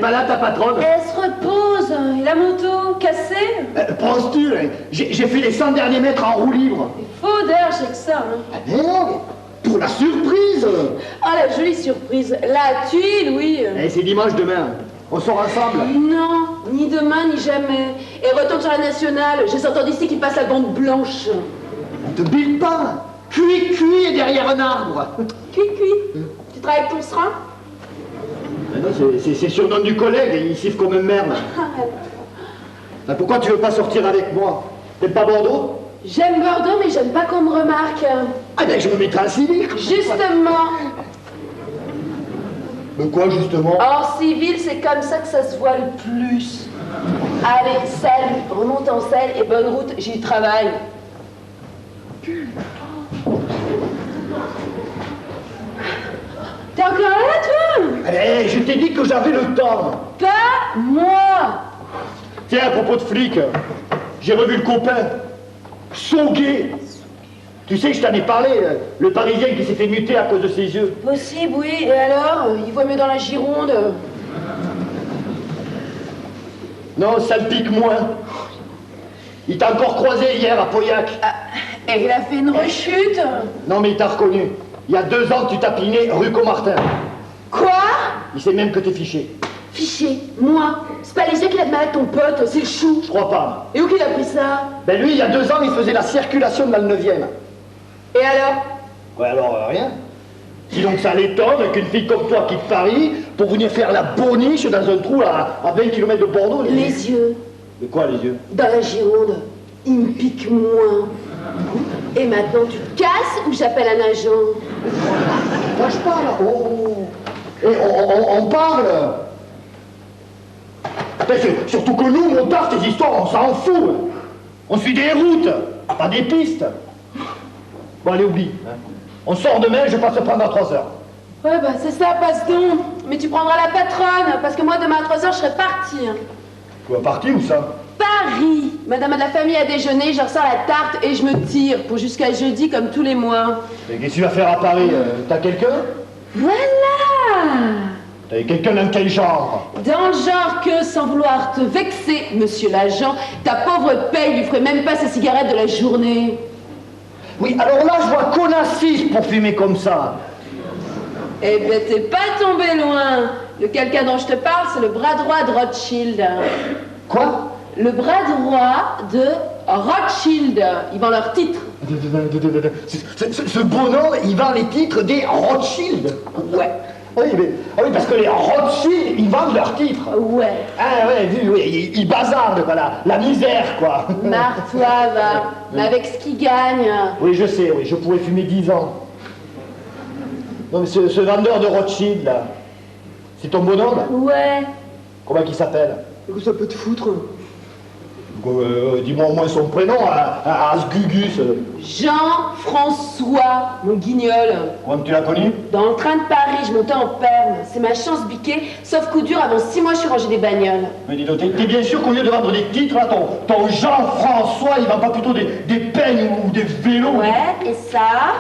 pas là ta patronne? Elle se repose. Et la moto, cassée? Penses-tu? J'ai fait les 100 derniers mètres en roue libre. Faux d'air, j'ai que ça. Hein. Ah merde! Pour la surprise! Ah, la jolie surprise. La tuile, oui. C'est dimanche demain. On sort ensemble? Non, ni demain, ni jamais. Et retourne sur la nationale. J'ai entendu ici qu'il passe la bande blanche. On te bille pas! Cuit est derrière un arbre. Cuit. Tu travailles avec ton serin? Non, c'est sur le nom du collègue, il siffle comme une merde. Pourquoi tu veux pas sortir avec moi? T'aimes pas Bordeaux? J'aime Bordeaux, mais j'aime pas qu'on me remarque. Ah ben je me mettrai en civil. Justement. Mais quoi justement? En civil, c'est comme ça que ça se voit le plus. Allez, salut, remonte en selle et bonne route, j'y travaille. T'es encore là, toi? Allez, je t'ai dit que j'avais le temps. Pas moi. Tiens, à propos de flics, j'ai revu le copain. Saugué. Tu sais, je t'en ai parlé, le Parisien qui s'est fait muter à cause de ses yeux. Possible, oui. Et alors? Il voit mieux dans la Gironde. Non, ça le pique moins. Il t'a encore croisé hier à Pauillac. Ah, et il a fait une rechute. Non, mais il t'a reconnu. Il y a 2 ans que tu tapinais rue Comartin. Quoi? Il sait même que t'es fiché. Fiché? Moi? C'est pas les yeux qu'il a de mal avec ton pote, c'est le chou. Je crois pas. Et où qu'il a pris ça? Ben lui, il y a 2 ans, il faisait la circulation dans le 9e. Et alors? Ouais, alors, rien. Si donc ça l'étonne qu'une fille comme toi quitte Paris pour venir faire la boniche dans un trou à 20 km de Bordeaux. Les yeux. De quoi, les yeux? Dans la Gironde, il me pique moins. Et maintenant, tu te casses ou j'appelle un agent? Moi, je parle. Oh. Et on parle. Surtout que nous, montards, ces histoires, on s'en fout. On suit des routes, pas des pistes. Bon, allez, oublie. On sort demain, je passe prendre à 3 heures. Ouais, bah c'est ça, passe donc. Mais tu prendras la patronne, parce que moi, demain à 3 heures, je serai partie. Tu vas partir où ça? Paris. Madame de la famille a déjeuné, je ressors la tarte et je me tire pour jusqu'à jeudi comme tous les mois. Mais qu'est-ce que tu vas faire à Paris? T'as quelqu'un? Voilà. T'as quelqu'un dans quel genre? Dans le genre que, sans vouloir te vexer, monsieur l'agent, ta pauvre paye lui ferait même pas ses cigarettes de la journée. Oui, alors là, je vois qu'on assiste pour fumer comme ça. Eh ben, t'es pas tombé loin. Le quelqu'un dont je te parle, c'est le bras droit de Rothschild. Quoi? Le bras droit de Rothschild. Ils vendent leurs titres. Ce bonhomme, il vend les titres des Rothschild. Ouais. Oui, parce que les Rothschild, ils vendent leurs titres. Ouais. Ah ouais, oui, ils bazardent, voilà, la misère, quoi. Marre-toi, va. Mais avec ce qu'ils gagnent. Oui, je sais, oui, je pourrais fumer 10 ans. Non, mais ce vendeur de Rothschild, là, c'est ton bonhomme? Ouais. Comment il s'appelle? Où ça peut te foutre? Dis-moi au moins son prénom, Asgugus. Jean-François, mon guignol. Comment tu l'as connu? Dans le train de Paris, je montais en perme. C'est ma chance biquée, sauf coup dur, avant 6 mois, je suis rangé des bagnoles. Mais dis donc, t'es bien sûr qu'au lieu de vendre des titres, là, ton Jean-François, il vend pas plutôt des peignes ou des vélos? Ouais, et ça,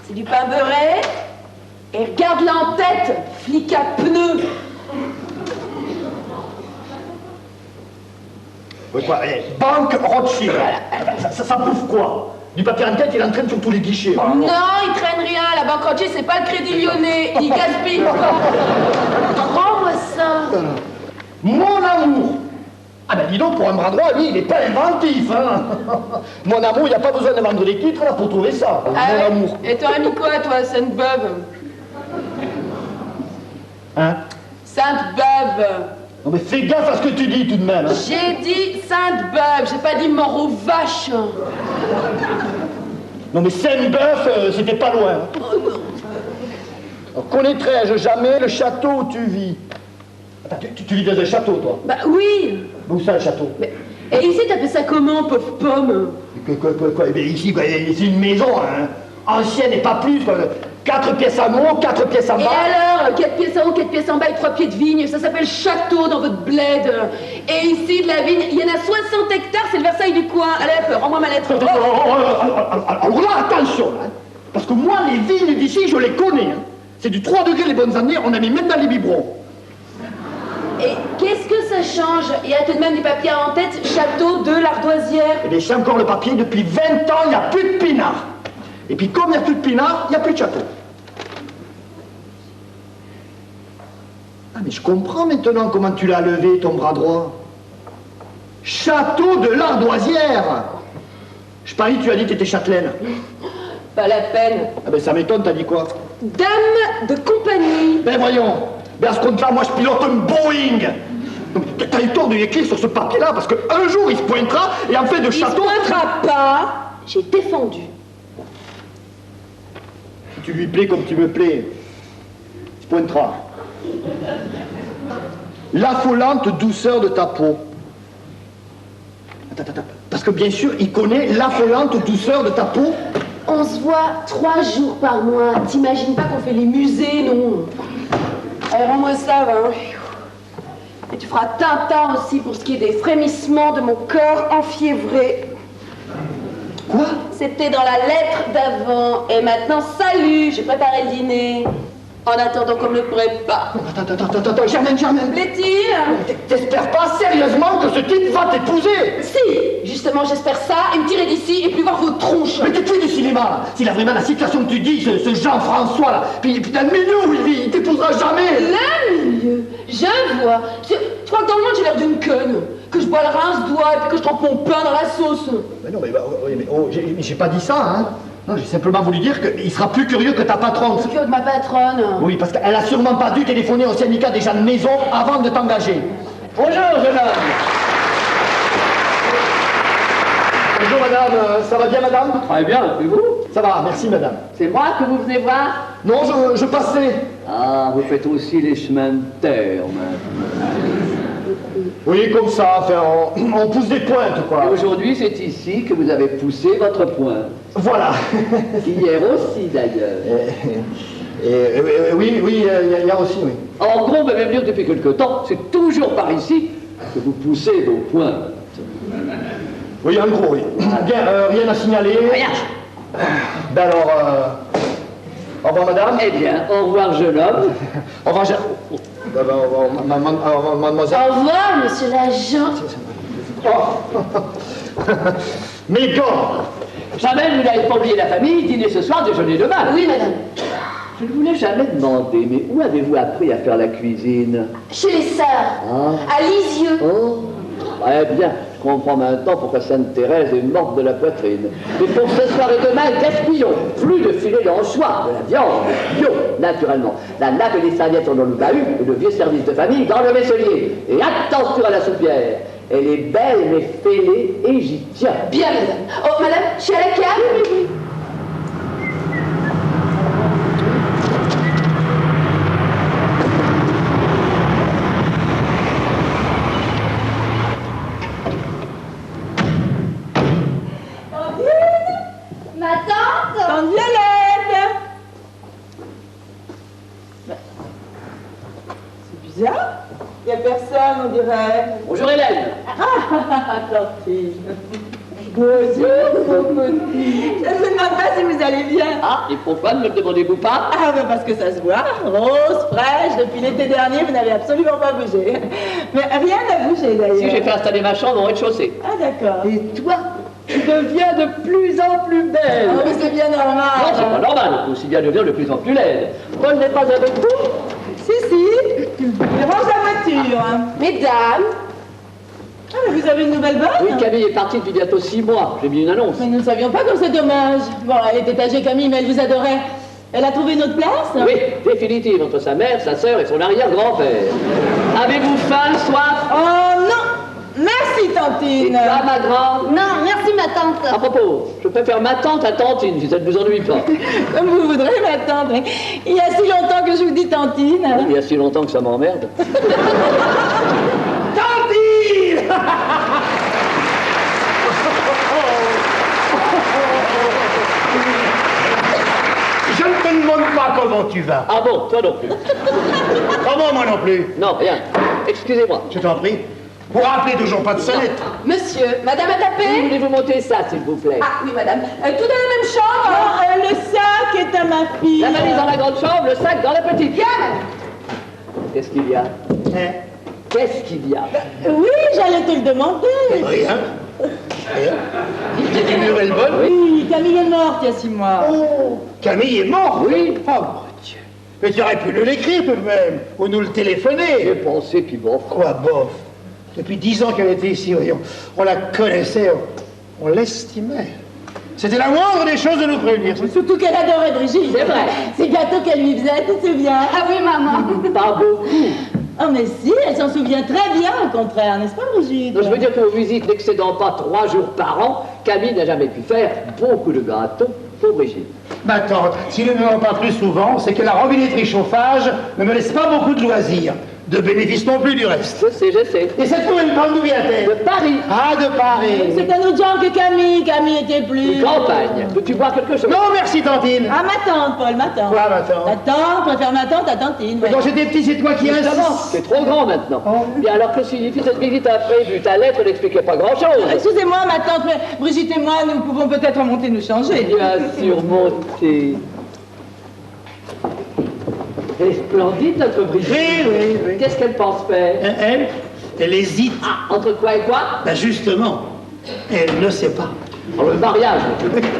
c'est du pain beurré. Et regarde-la en tête, flic à pneus. Ouais, quoi, Banque Rothschild, ça bouffe quoi? Du papier en tête, il entraîne sur tous les guichets. Non, il traîne rien, la banque Rothschild, c'est pas le Crédit Lyonnais, il gaspille pas. Rends-moi ça. Mon amour! Ah ben dis donc, pour un bras droit, lui, il est pas inventif, hein. Mon amour, il n'y a pas besoin de vendre des titres, là, pour trouver ça. Ah mon ouais. amour. Et t'aurais mis quoi, toi, Sainte-Beuve? Hein? Sainte-Beuve. Non mais fais gaffe à ce que tu dis tout de même, hein. J'ai dit Sainte-Beuve, j'ai pas dit mort aux vaches. Non mais Sainte-Beuve, c'était pas loin. Alors, connaîtrais-je jamais le château où tu vis? Attends, tu vis dans un château, toi? Bah oui. Où ça, le château? Mais, et ici, t'appelles ça comment, pauvre pomme? Quoi? Eh bien, ici, c'est une maison, hein. Ancienne et pas plus, quoi. 4 pièces en haut, 4 pièces en bas. Et alors, 4 pièces en haut, 4 pièces en bas et 3 pieds de vigne, ça s'appelle château dans votre bled. Et ici, de la vigne, il y en a 60 hectares, c'est le Versailles du coin. Allez, rends-moi ma lettre. Alors là, attention, hein, parce que moi, les vignes d'ici, je les connais. Hein. C'est du 3 degrés les bonnes années, on a mis même dans les biberons. Et ça change? Il y a tout de même des papiers en tête, château de l'Ardoisière. Eh bien, c'est encore le papier, depuis 20 ans, il n'y a plus de pinard. Et puis, comme il n'y a plus de pinard, il n'y a plus de château. Ah, mais je comprends maintenant comment tu l'as levé, ton bras droit. Château de l'Ardoisière. Je parie, tu as dit que tu étais châtelaine. Pas la peine. Ah ben, ça m'étonne, t'as dit quoi? Dame de compagnie. Ben voyons, ben à ce compte-là, moi je pilote un Boeing. T'as eu tort de lui écrire sur ce papier-là, parce qu'un jour il se pointera, et en fait de château... Il se pointera pas, j'ai défendu. Si tu lui plais comme tu me plais, il se pointera. L'affolante douceur de ta peau. Attends, parce que bien sûr, il connaît l'affolante douceur de ta peau. On se voit 3 jours par mois. T'imagines pas qu'on fait les musées, non? Allez, rends-moi ça, va. Et tu feras Tintin aussi pour ce qui est des frémissements de mon corps enfiévré. Quoi? C'était dans la lettre d'avant. Et maintenant, salut, j'ai préparé le dîner. En attendant qu'on me le prépare. Attends, Germaine. Plaît-il? T'espères pas sérieusement que ce type va t'épouser? Si, justement, j'espère ça, et me tirer d'ici et plus voir vos tronches. Mais t'es du cinéma, là. S'il a vraiment la situation que tu dis, ce Jean-François, là, puis dans le milieu où il vit, il t'épousera jamais. Le milieu, je vois. Tu crois que dans le monde, j'ai l'air d'une conne? Que je bois le rince-doigt et puis que je trempe mon pain dans la sauce? Mais non, j'ai pas dit ça, hein. Non, j'ai simplement voulu dire qu'il sera plus curieux que ta patronne. Plus curieux que ma patronne. Oui, parce qu'elle a sûrement pas dû téléphoner au syndicat des gens de maison avant de t'engager. Bonjour, jeune homme. Bonjour, madame. Ça va bien, madame? Très bien, et vous? Ça va, merci, madame. C'est moi que vous venez voir? Non, je passais. Ah, vous faites aussi les chemins de terre, maintenant. Oui, comme ça, enfin, on pousse des pointes, quoi. Et aujourd'hui, c'est ici que vous avez poussé votre pointe. Voilà. Hier aussi, d'ailleurs. Oui, il y a aussi, oui. En gros, même dire depuis quelque temps, c'est toujours par ici que vous poussez vos pointes. Oui, en gros, oui. Bien, rien à signaler. Rien. Ben alors, au revoir, madame. Eh bien, au revoir, jeune homme. Au revoir, mademoiselle. Au revoir, monsieur l'agent. Oh. Mais gars, Jamais vous n'avez pas oublié la famille, dîner ce soir, déjeuner demain. Oui, madame. Je ne vous l'ai jamais demandé, mais où avez-vous appris à faire la cuisine? Chez les sœurs. Ah. À Lisieux. Oh, très bien. Je comprends maintenant pourquoi Sainte-Thérèse est morte de la poitrine. Mais pour ce soir et demain, gaspillons. Plus de filet d'anchois, de la viande, bio, naturellement. La nappe et les serviettes sont dans le bahut et le vieux service de famille dans le vaisselier. Et attention à la soupière. Elle est belle, mais fêlée, et j'y tiens. Bien, madame. Oh, madame, je suis à la cave. Oui. Ma tante? Tante Violette. C'est bizarre. Il n'y a personne, on dirait. Bonjour Hélène. Tantine. Bonjour, mon petit. Je ne me demande pas si vous allez bien. Ah, et pourquoi ne me le demandez-vous pas? Ah, ben parce que ça se voit. Rose, fraîche, depuis l'été dernier, vous n'avez absolument pas bougé. Mais rien n'a bougé d'ailleurs. Si j'ai fait installer ma chambre au rez-de-chaussée. Ah, d'accord. Et toi, tu deviens de plus en plus belle. Oh, mais c'est bien normal. Non, c'est pas normal, aussi bien devenir de plus en plus laide. Paul n'est pas avec vous? Si. Il range la voiture. Mesdames. Ah, mais vous avez une nouvelle bonne? Oui, Camille est partie depuis bientôt 6 mois. J'ai mis une annonce. Mais nous ne savions pas comme c'est dommage. Bon, elle était âgée, Camille, mais elle vous adorait. Elle a trouvé une autre place? Oui, définitive entre sa mère, sa sœur et son arrière-grand-père. Avez-vous faim, soif? Oh non! Merci, Et Tantine. toi, ma grande? Non, merci ma tante. À propos, je préfère ma tante à Tantine, si ça ne vous ennuie pas. Comme vous voudrez, ma tante. Il y a si longtemps que je vous dis Tantine. Il y a si longtemps que ça m'emmerde. Tantine. Je ne te demande pas comment tu vas. Ah bon, toi non plus. Comment moi non plus? Non, rien. Excusez-moi. Je t'en prie. Pour rappeler toujours pas de sonnette. Monsieur, madame a tapé? Voulez-vous monter ça, s'il vous plaît? Ah, oui, madame. Tout dans la même chambre? Non, le sac est à ma fille. La valise dans la grande chambre, le sac dans la petite. Bien, madame. Qu'est-ce qu'il y a? Hein? qu'est-ce qu'il y a? Oui, j'allais te le demander. Rien. Rien. Il y a une nouvelle bonne. Oui, Camille est morte il y a 6 mois. Oh, Camille est morte. Oui. Oh, mon Dieu. Mais tu aurais pu nous l'écrire tout de même, ou nous le téléphoner. J'ai pensé, puis bon. Quoi, bof? Depuis 10 ans qu'elle était ici, voyons. On la connaissait, on l'estimait. C'était la moindre des choses de nous prévenir. Surtout qu'elle adorait Brigitte. C'est vrai. Ces gâteaux qu'elle lui faisait, tu te souviens? Ah oui, maman. Pas beaucoup. Oh, mais si, elle s'en souvient très bien, au contraire, n'est-ce pas, Brigitte? Non, je veux dire que vos visites n'excédant pas 3 jours par an, Camille n'a jamais pu faire beaucoup de gâteaux pour Brigitte. Ma tante, si nous ne venons pas plus souvent, c'est que la robinetterie chauffage ne me laisse pas beaucoup de loisirs. De bénéfices non plus du reste. Je sais. Et cette nouvelle bonne, d'où vient-elle? De Paris. Ah, de Paris. C'est un autre genre que Camille. Camille était plus... Campagne. Peux-tu boire quelque chose? Non, merci, tantine. Ah, ma tante, Paul, ma tante. Quoi, ma tante? Ta tante, préfère ma tante à tantine. Mais Ouais. quand j'étais petit, c'est toi qui Justement, insistes. c'est trop grand maintenant. Oh. Bien alors que signifie cette visite imprévue? Ta lettre n'expliquait pas grand-chose. Excusez-moi, ma tante, mais Brigitte et moi, nous pouvons peut-être monter nous changer. Bien sûr, montez. Elle est splendide, notre Brigitte. Oui. Qu'est-ce qu'elle pense faire? Elle hésite. Ah, entre quoi et quoi? Ben justement, elle ne sait pas. Oh, le mariage.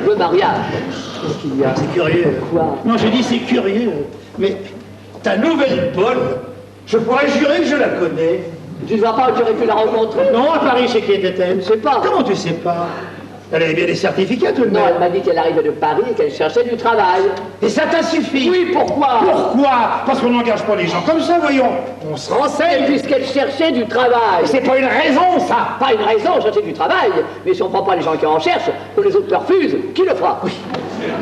Le mariage. Qu'est-ce qu'il y a? C'est curieux. Quoi? Non, je dis c'est curieux. Mais ta nouvelle bonne, je pourrais jurer que je la connais. Tu ne vois pas où tu aurais pu la rencontrer? Non, à Paris, chez qui était-elle? Je sais pas. Comment tu sais pas? Elle avait bien des certificats tout de Non, elle même. m'a dit qu'elle arrivait de Paris et qu'elle cherchait du travail. Et ça t'a suffi? Oui, pourquoi? Pourquoi? Parce qu'on n'engage pas les gens comme ça, voyons. On se Et renseigne. puisqu'elle cherchait du travail. C'est pas une raison, ça. Pas une raison, chercher du travail. Mais si on ne prend pas les gens qui en cherchent, que les autres refusent, qui le fera? Oui.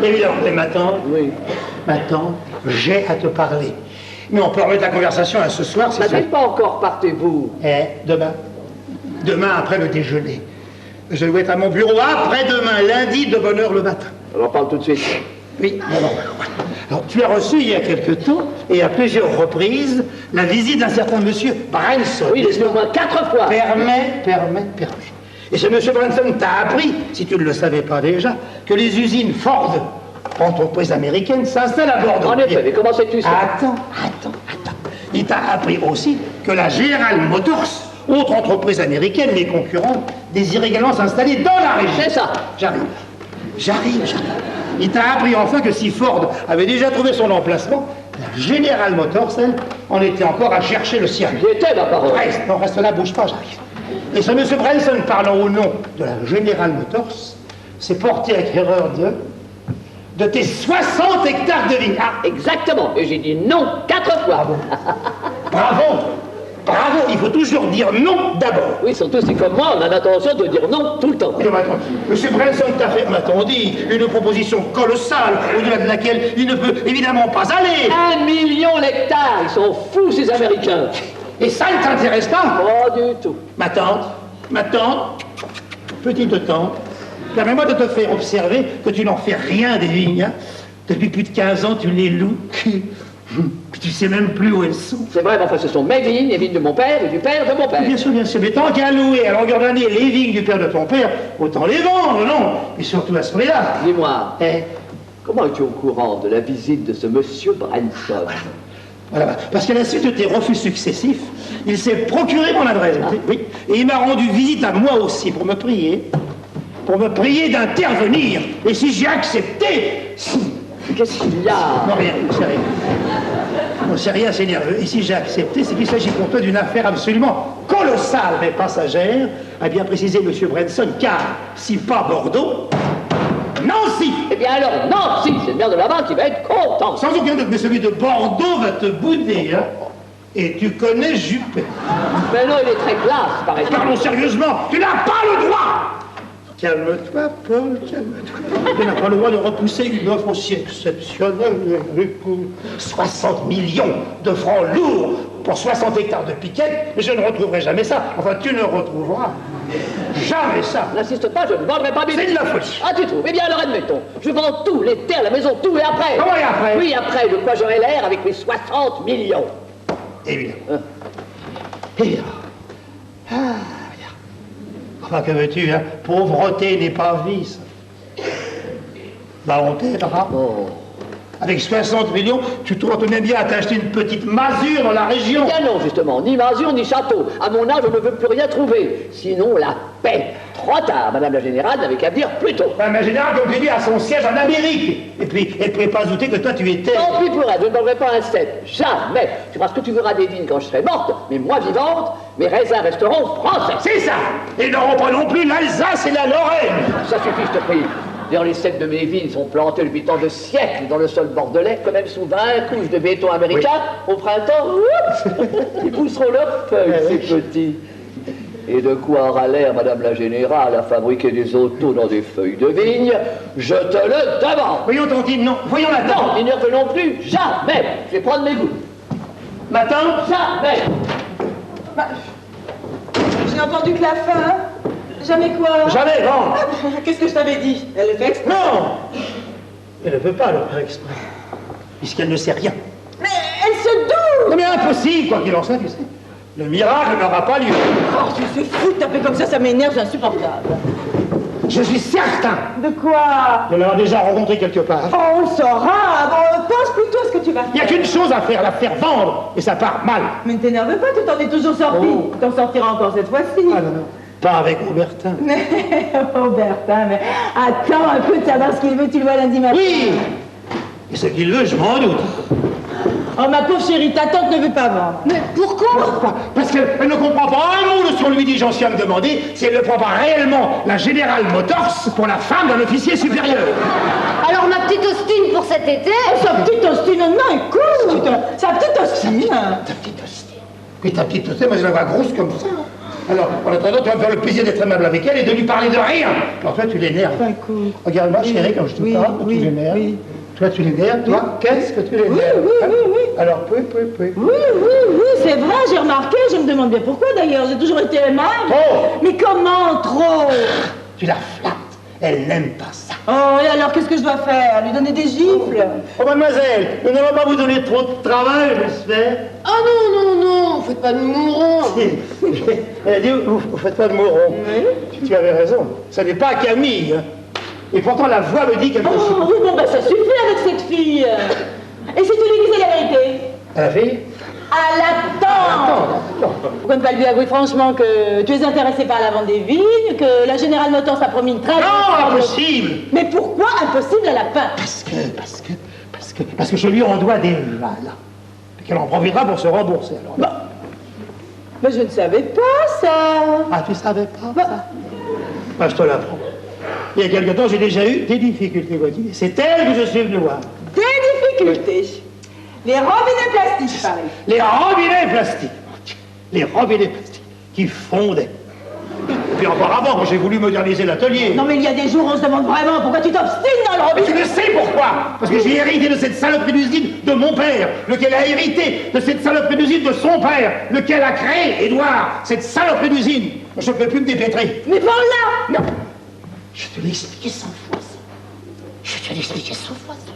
Évidemment, mais maintenant, Oui. j'ai à te parler. Mais on peut remettre la conversation à ce soir, c'est Ça ça. n'est pas encore partez-vous. Demain. Demain après le déjeuner. Je dois être à mon bureau après-demain, lundi, de bonne heure le matin. Alors parle tout de suite. Oui, non. Alors, tu as reçu il y a quelque temps, et à plusieurs reprises, la visite d'un certain monsieur Branson. Oui, laisse-le au moins 4 fois. Permets. Et ce monsieur Branson t'a appris, si tu ne le savais pas déjà, que les usines Ford, entreprise américaine, s'installent à Bordeaux. En effet, mais comment sais-tu ça? Attends. Il t'a appris aussi que la General Motors, autre entreprise américaine, mais concurrente, désire également s'installer dans la région. C'est ça. J'arrive. Il t'a appris enfin que si Ford avait déjà trouvé son emplacement, la General Motors, elle, en était encore à chercher le sien. J'y étais, ma parole. Reste là, bouge pas, j'arrive. Et ce monsieur Branson, parlant au nom de la General Motors, s'est porté acquéreur de tes 60 hectares de vignes. Ah, Exactement. Et j'ai dit non 4 fois. Bravo, il faut toujours dire non d'abord. Oui, surtout si comme moi, on a l'intention de dire non tout le temps. Et maintenant, monsieur Branson t'a fait, m'a-t-on dit, une proposition colossale, au-delà de laquelle il ne peut évidemment pas aller. 1 million d'hectares, ils sont fous ces Américains. Et ça ne t'intéresse pas? Pas du tout. Ma tante, petite tante, permets-moi de te faire observer que tu n'en fais rien des vignes. Hein. Depuis plus de 15 ans, tu les loues. Que tu sais même plus où elles sont. C'est vrai, mais enfin, ce sont mes vignes, les vignes de mon père et du père de mon père. Bien sûr. Mais tant qu'à louer à longueur d'année les vignes du père de ton père, autant les vendre, non? Et surtout à ce prix-là. Dis-moi, Eh, comment es-tu au courant de la visite de ce monsieur Branson? voilà, parce qu'à la suite de tes refus successifs, il s'est procuré mon adresse. Oui, et il m'a rendu visite à moi aussi pour me prier d'intervenir. Et si j'ai accepté... Qu'est-ce qu'il y a? Non, rien, c'est rien. Non, c'est rien, c'est nerveux. Et si j'ai accepté, c'est qu'il s'agit pour toi d'une affaire absolument colossale, mais passagère, a bien précisé M. Branson, car si pas Bordeaux, Nancy. Eh bien alors, non, si, c'est le maire de là-bas qui va être content. Sans aucun doute, mais celui de Bordeaux va te bouder, hein. Et tu connais Juppé. Mais non, il est très classe, par exemple. Parlons sérieusement, tu n'as pas le droit. Calme-toi, Paul, calme-toi. Tu n'as pas le droit de repousser une offre aussi exceptionnelle. 60 millions de francs lourds pour 60 hectares de piquettes, mais je ne retrouverai jamais ça. Enfin, tu ne retrouveras jamais ça. N'insiste pas, je ne vendrai pas mes C'est de la folie. Ah, tu trouves? Eh bien alors admettons, je vends tout, les terres, la maison, tout, et après? Comment et après? Oui, après, de quoi j'aurai l'air avec mes 60 millions. Évidemment. Évidemment. Ah, regarde. Enfin, que veux-tu, hein? Pauvreté n'est pas vice. Bah, on t'aidera. Oh. Avec 60 millions, tu te retournais bien à t'acheter une petite masure dans la région. Bien non, justement, ni masure ni château. À mon âge, on ne veut plus rien trouver. Sinon, la paix. Trop tard, Madame la Générale n'avait qu'à dire plus tôt. Madame la Générale, comme tu dis, a son siège en Amérique. Et puis, elle ne pouvait pas douter que toi, tu étais... Tant pis pour elle, je ne donnerai pas un cep. Jamais. Tu feras ce que tu verras des vignes quand je serai morte, mais moi vivante, mes raisins resteront français. C'est ça. Ils n'auront pas non plus l'Alsace et la Lorraine. Ça suffit, je te prie. D'ailleurs, les ceps de mes vignes sont plantés depuis tant de siècles dans le sol bordelais, quand même sous 20 couches de béton américain. Au printemps, oups, ils pousseront leurs feuilles, ces petits. Et de quoi aura l'air, Madame la Générale, à fabriquer des autos dans des feuilles de vigne, je te le demande. Voyons, Tantine, non. Voyons la tante. Non, n'énerve non plus, jamais. Je vais prendre mes goûts. Ma tante. Jamais. Bah, j'ai entendu que la fin. Jamais quoi? Jamais, vendre. Qu'est-ce que je t'avais dit? Elle le fait exprès. Non. Elle ne veut pas le faire exprès. Puisqu'elle ne sait rien. Mais elle se doute! Non mais impossible, quoi qu'il en soit, tu sais. Le miracle n'aura pas lieu. Oh, c'est fou de taper comme ça m'énerve, c'est insupportable. Je suis certain De quoi? de l'avoir déjà rencontré quelque part. Oh, on le saura. Bon, pense plutôt à ce que tu vas faire. Il n'y a qu'une chose à faire, la faire vendre, et ça part mal. Mais ne t'énerve pas, tu t'en es toujours sorti. Oh. Tu t'en sortiras encore cette fois-ci. Ah non, non, pas avec Aubertin. Aubertin, mais attends un peu de savoir ce qu'il veut, tu le vois lundi matin. Oui. Et ce qu'il veut, je m'en doute. Oh, ma pauvre chérie, ta tante ne veut pas vendre. Mais pourquoi? Pourquoi? Parce qu'elle ne comprend pas un mot de ce qu'on lui dit. J'en suis à me demander si elle ne prend pas réellement la General Motors pour la femme d'un officier supérieur. Alors ma petite Austin pour cet été? Oh, sa petite Austin, non, écoute. Sa petite Austin. Ta petite hostie. Et ta petite hostie, moi je la vois grosse comme ça. Alors, en attendant, tu vas me faire le plaisir d'être aimable avec elle et de lui parler de rien. Alors toi, tu l'énerves. Enfin, écoute. Regarde-moi, chérie, quand je te Oui, parle, oui, tu l'énerves. oui. Toi, tu l'énerves. Toi, qu'est-ce que tu l'énerves? Oui. Alors, oui. Oui, c'est vrai, j'ai remarqué, je me demande bien pourquoi d'ailleurs, j'ai toujours été aimable. Trop. Mais comment trop? Tu la flattes. Elle n'aime pas ça. Oh, et alors qu'est-ce que je dois faire? Lui donner des gifles? Oh, mademoiselle, nous n'allons pas vous donner trop de travail, j'espère. Ah non, faites pas de mourons. Elle a dit, vous faites pas de moron. Oui. Tu avais raison. Ça n'est pas Camille. Hein. Et pourtant, la voix me dit quelque chose. Oh, oui, bon, ben ça suffit avec cette fille. Et si tu lui disais la vérité? À la fille? À la tante! Pourquoi ne pas lui avouer franchement que tu es intéressé par la vente des vignes, que la General Motors a promis une très... Non, impossible! Mais pourquoi impossible à la fin? Parce que je lui en dois des vales. Et qu'elle en profitera pour se rembourser. Alors, Bah, mais je ne savais pas ça. Ah, tu savais pas ça? Bah, je te l'apprends. Il y a quelque temps, j'ai déjà eu des difficultés, vois-tu. C'est elle que je suis venu voir. Des difficultés. Les robinets plastiques, pareil. Les robinets plastiques. Les robinets plastiques qui fondaient. Et puis encore avant, quand j'ai voulu moderniser l'atelier. Non mais il y a des jours, on se demande vraiment pourquoi tu t'obstines dans le Mais tu robinet. le sais pourquoi? Parce que j'ai hérité de cette saloperie d'usine de mon père, lequel a hérité de cette saloperie d'usine de son père, lequel a créé, Édouard, cette saloperie d'usine. Je ne peux plus me dépêtrer. Mais voilà. Non. Je te l'ai expliqué 100 fois, ça. Je te l'ai expliqué 100 fois, ça.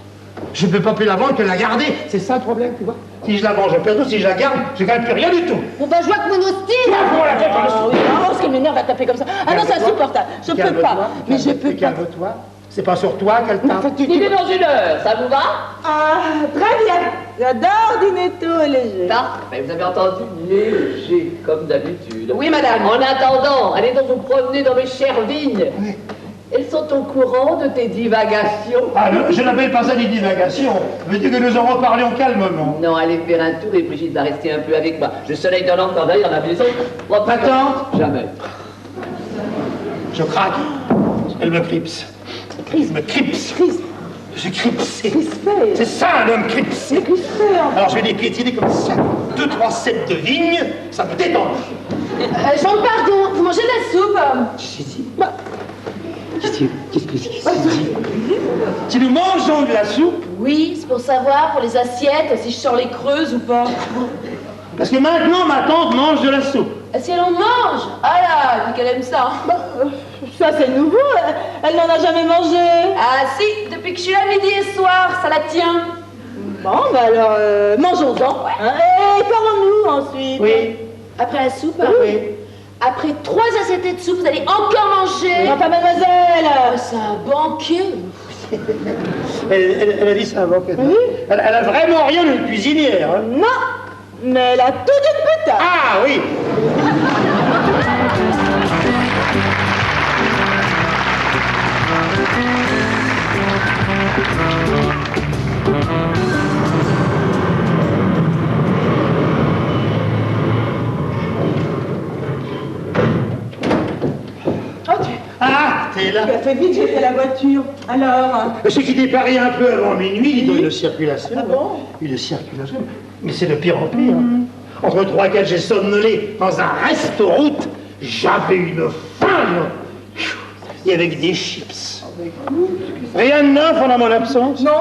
Je ne peux pas plus la vendre que la garder. C'est ça le problème, tu vois. Si je la vends, je perds tout. Si je la garde, je ne gagne plus rien du tout. Bon bah je vois que mon Austin. Bravo, la tête, Ah oui, non, ce qui m'énerve à taper comme ça. Ah non, c'est insupportable. Je peux pas. Mais je peux pas. Calme-toi. C'est pas sur toi qu'elle tape. Il est dans une heure, ça vous va? Ah, très bien. J'adore dîner tôt et léger. Parfait, vous avez entendu, léger, comme d'habitude. Oui, madame. En attendant, allez donc vous promener dans mes chères vignes. Oui. Elles sont au courant de tes divagations. Ah non, je n'appelle pas ça des divagations. Je veux dire que nous en reparlions calmement. Non, allez faire un tour et Brigitte va rester un peu avec moi. Le soleil donne encore derrière la maison. Attends. Jamais. Je craque. Elle me cripse. Elle me cripse. Je suis cripsé. C'est ça un homme cripsé. Alors je vais les piétiner comme ça. 2-3 sets de vigne, ça me détend. Jean, pardon, vous mangez de la soupe? Qu'est-ce que tu dis? Qu'est-ce que tu dis? Si nous mangeons de la soupe, Oui, c'est pour savoir, pour les assiettes, si je sors les creuses ou pas. parce que maintenant ma tante mange de la soupe. Si elle en mange? Ah là, vu qu'elle aime ça. Ça, c'est nouveau. Elle n'en a jamais mangé. Ah si, depuis que je suis là midi et soir, ça la tient. Bon, bah alors, mangeons-en. Hein, et parlons-nous ensuite. Oui. Après la soupe? Oui. Après 3 assiettes de soupe, vous allez encore manger? Enfin, mademoiselle. C'est un banquet. Elle a dit ça avant qu'elle... Elle a vraiment rien d'une cuisinière. Hein. Non, mais elle a tout d'une putain. Ah oui. Ah, t'es là. Tu as fait vite, j'ai fait la voiture. Alors J'ai quitté Paris un peu avant minuit, il doit une circulation. Ah bon? Une circulation. Mais c'est de pire en pire. Entre 3 et 4, j'ai somnolé dans un restaurant. J'avais une faim. Et avec des chips. Rien de neuf en mon absence. Non,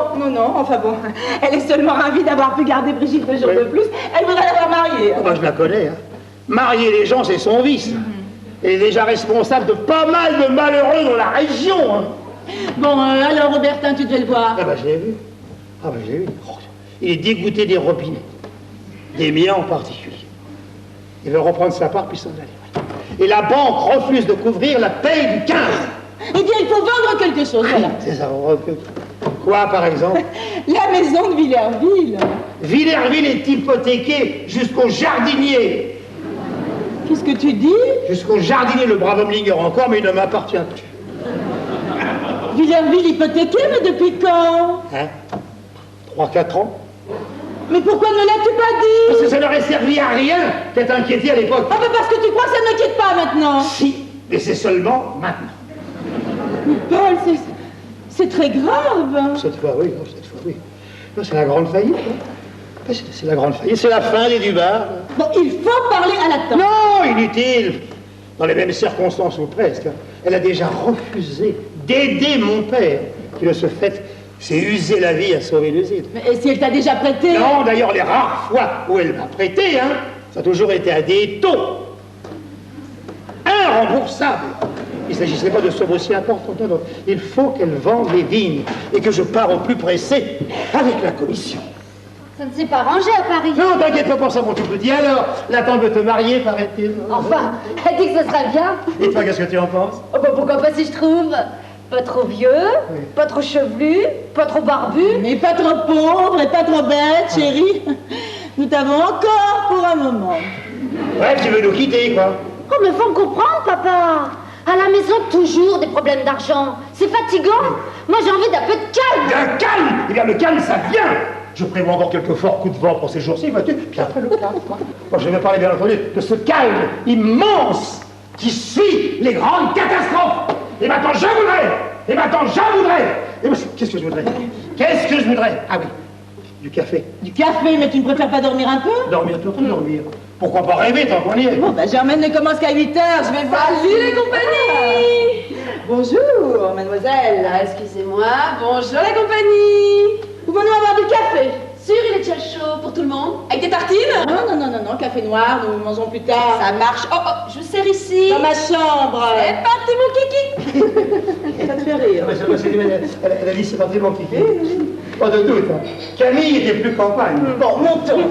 enfin bon. Elle est seulement ravie d'avoir pu garder Brigitte 2 jours de plus. Elle voudrait l'avoir mariée. Oh, bah, je la connais. Hein. Marier les gens, c'est son vice. Elle est déjà responsable de pas mal de malheureux dans la région. Hein. Bon, alors Robertin, tu devais le voir. Ah bah je l'ai vu. Ah bah je l'ai vu. Oh, il est dégoûté des robinets. Des miens en particulier. Il veut reprendre sa part puis s'en aller. Et la banque refuse de couvrir la paye du 15. Eh bien, il faut vendre quelque chose, voilà. C'est ça. Quoi, par exemple? La maison de Villerville. Villerville est hypothéquée jusqu'au jardinier. Qu'est-ce que tu dis? Jusqu'au jardinier, le brave homme l'ignore encore, mais il ne m'appartient plus. Villerville hypothéqué, mais depuis quand? Hein? 3-4 ans? Mais pourquoi ne l'as-tu pas dit? Parce que ça n'aurait servi à rien d'être inquiété à l'époque. Ah, mais parce que tu crois que ça n'inquiète pas maintenant? Si, mais c'est seulement maintenant. Mais Paul, c'est très grave. Cette fois, oui. Non, cette fois, oui. Non, c'est la grande faillite. Hein. C'est la grande faillite. C'est la fin des Dubar. Bon, il faut parler à la tante. Non, inutile. Dans les mêmes circonstances ou presque. Elle a déjà refusé d'aider mon père, qui de ce fait s'est usé la vie à sauver l'usine. Mais si elle t'a déjà prêté? Non, d'ailleurs, les rares fois où elle m'a prêté, hein, ça a toujours été à des taux irremboursables. Il ne s'agissait pas de sommes aussi importantes. Non, il faut qu'elle vende les vignes et que je pars au plus pressé avec la commission. Ça ne s'est pas rangé à Paris. Non, t'inquiète pas pour ça, mon tout petit. Alors, la tante veut te marier, paraît-il. Enfin, elle dit que ce serait bien. Et toi, qu'est-ce que tu en penses? Oh, bah, pourquoi pas si je trouve? Pas trop vieux, pas trop chevelu, pas trop barbu. Mais pas trop pauvre et pas trop bête, chérie. Nous t'avons encore pour un moment. Ouais, tu veux nous quitter, quoi. Oh, mais faut me comprendre, papa. À la maison, toujours des problèmes d'argent. C'est fatigant. Moi, j'ai envie d'un peu de calme. D'un calme! Eh bien, le calme, ça vient! Je prévois encore quelques forts coups de vent pour ces jours-ci, vois-tu? Puis après, le calme, quoi. Moi, je vais parler, bien entendu, de ce calme immense qui suit les grandes catastrophes. Et maintenant, je voudrais. Et moi, qu'est-ce que je voudrais? Ah oui, du café. Du café, mais tu ne préfères pas dormir un peu? Dormir, tout dormir. Pourquoi pas rêver tant qu'on y est? Bon, ben Germaine ne commence qu'à 8 heures, je vais voir. Salut les compagnies! Bonjour, mademoiselle. Ah, excusez-moi, bonjour la compagnie! Pouvons-nous avoir du café? Sûr, il est déjà chaud pour tout le monde? Avec des tartines? Non, café noir, nous mangeons plus tard. Ça marche. Oh, je vous sers ici. Dans ma chambre. C'est parti, mon kiki! Ça te fait rire. Elle a dit c'est parti mon kiki. Pas de doute. Hein. Camille était plus campagne. Bon, montons.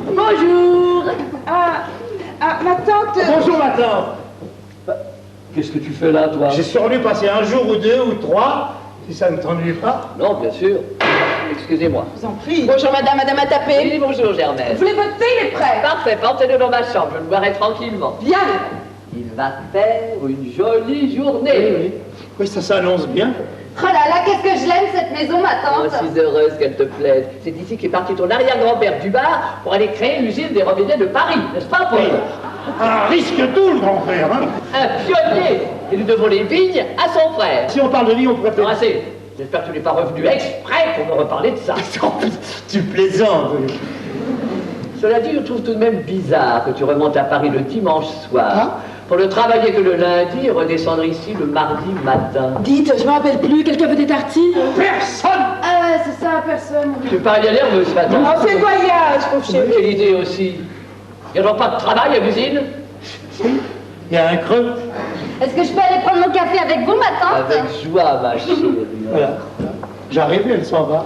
Bonjour! Ma tante... Bonjour ma tante. Qu'est-ce que tu fais là, toi? J'ai survenu passer un jour ou 2 ou 3, si ça ne t'ennuie pas. Non, bien sûr. Excusez-moi. Je vous en prie. Bonjour madame a tapé. Oui, bonjour, Germaine. Vous voulez votre thé, il est prêt? Parfait, portez-le dans ma chambre, je le boirai tranquillement. Bien! Il va faire une jolie journée. Oui, ça s'annonce bien. Oh là là, qu'est-ce que je l'aime, cette maison, ma Oh, tante. si heureuse qu'elle te plaise. C'est ici qu'est parti ton arrière-grand-père Dubar pour aller créer l'usine des robinets de Paris, n'est-ce pas, Paul? Un risque tout, le grand-père. Hein. Un pionnier. Et nous devons les vignes à son frère. Si on parle de vie, on pourrait Non, peut-être... assez. J'espère que tu n'es pas revenu exprès pour me reparler de ça. Tu plaisantes. Cela dit, je trouve tout de même bizarre que tu remontes à Paris le dimanche soir Hein? pour ne travailler que le lundi et redescendre ici le mardi matin. Dites, je me rappelle plus, quelqu'un veut des tartines? Personne. C'est ça, personne. Tu parais bien nerveux ce matin. On fait le voyage, pauvre chérie. Quelle idée aussi. Il n'y a donc pas de travail à l'usine? Il y a un creux. Est-ce que je peux aller prendre mon café avec vous, ma tante? Avec joie, ma chérie. Voilà. J'arrive, elle s'en va.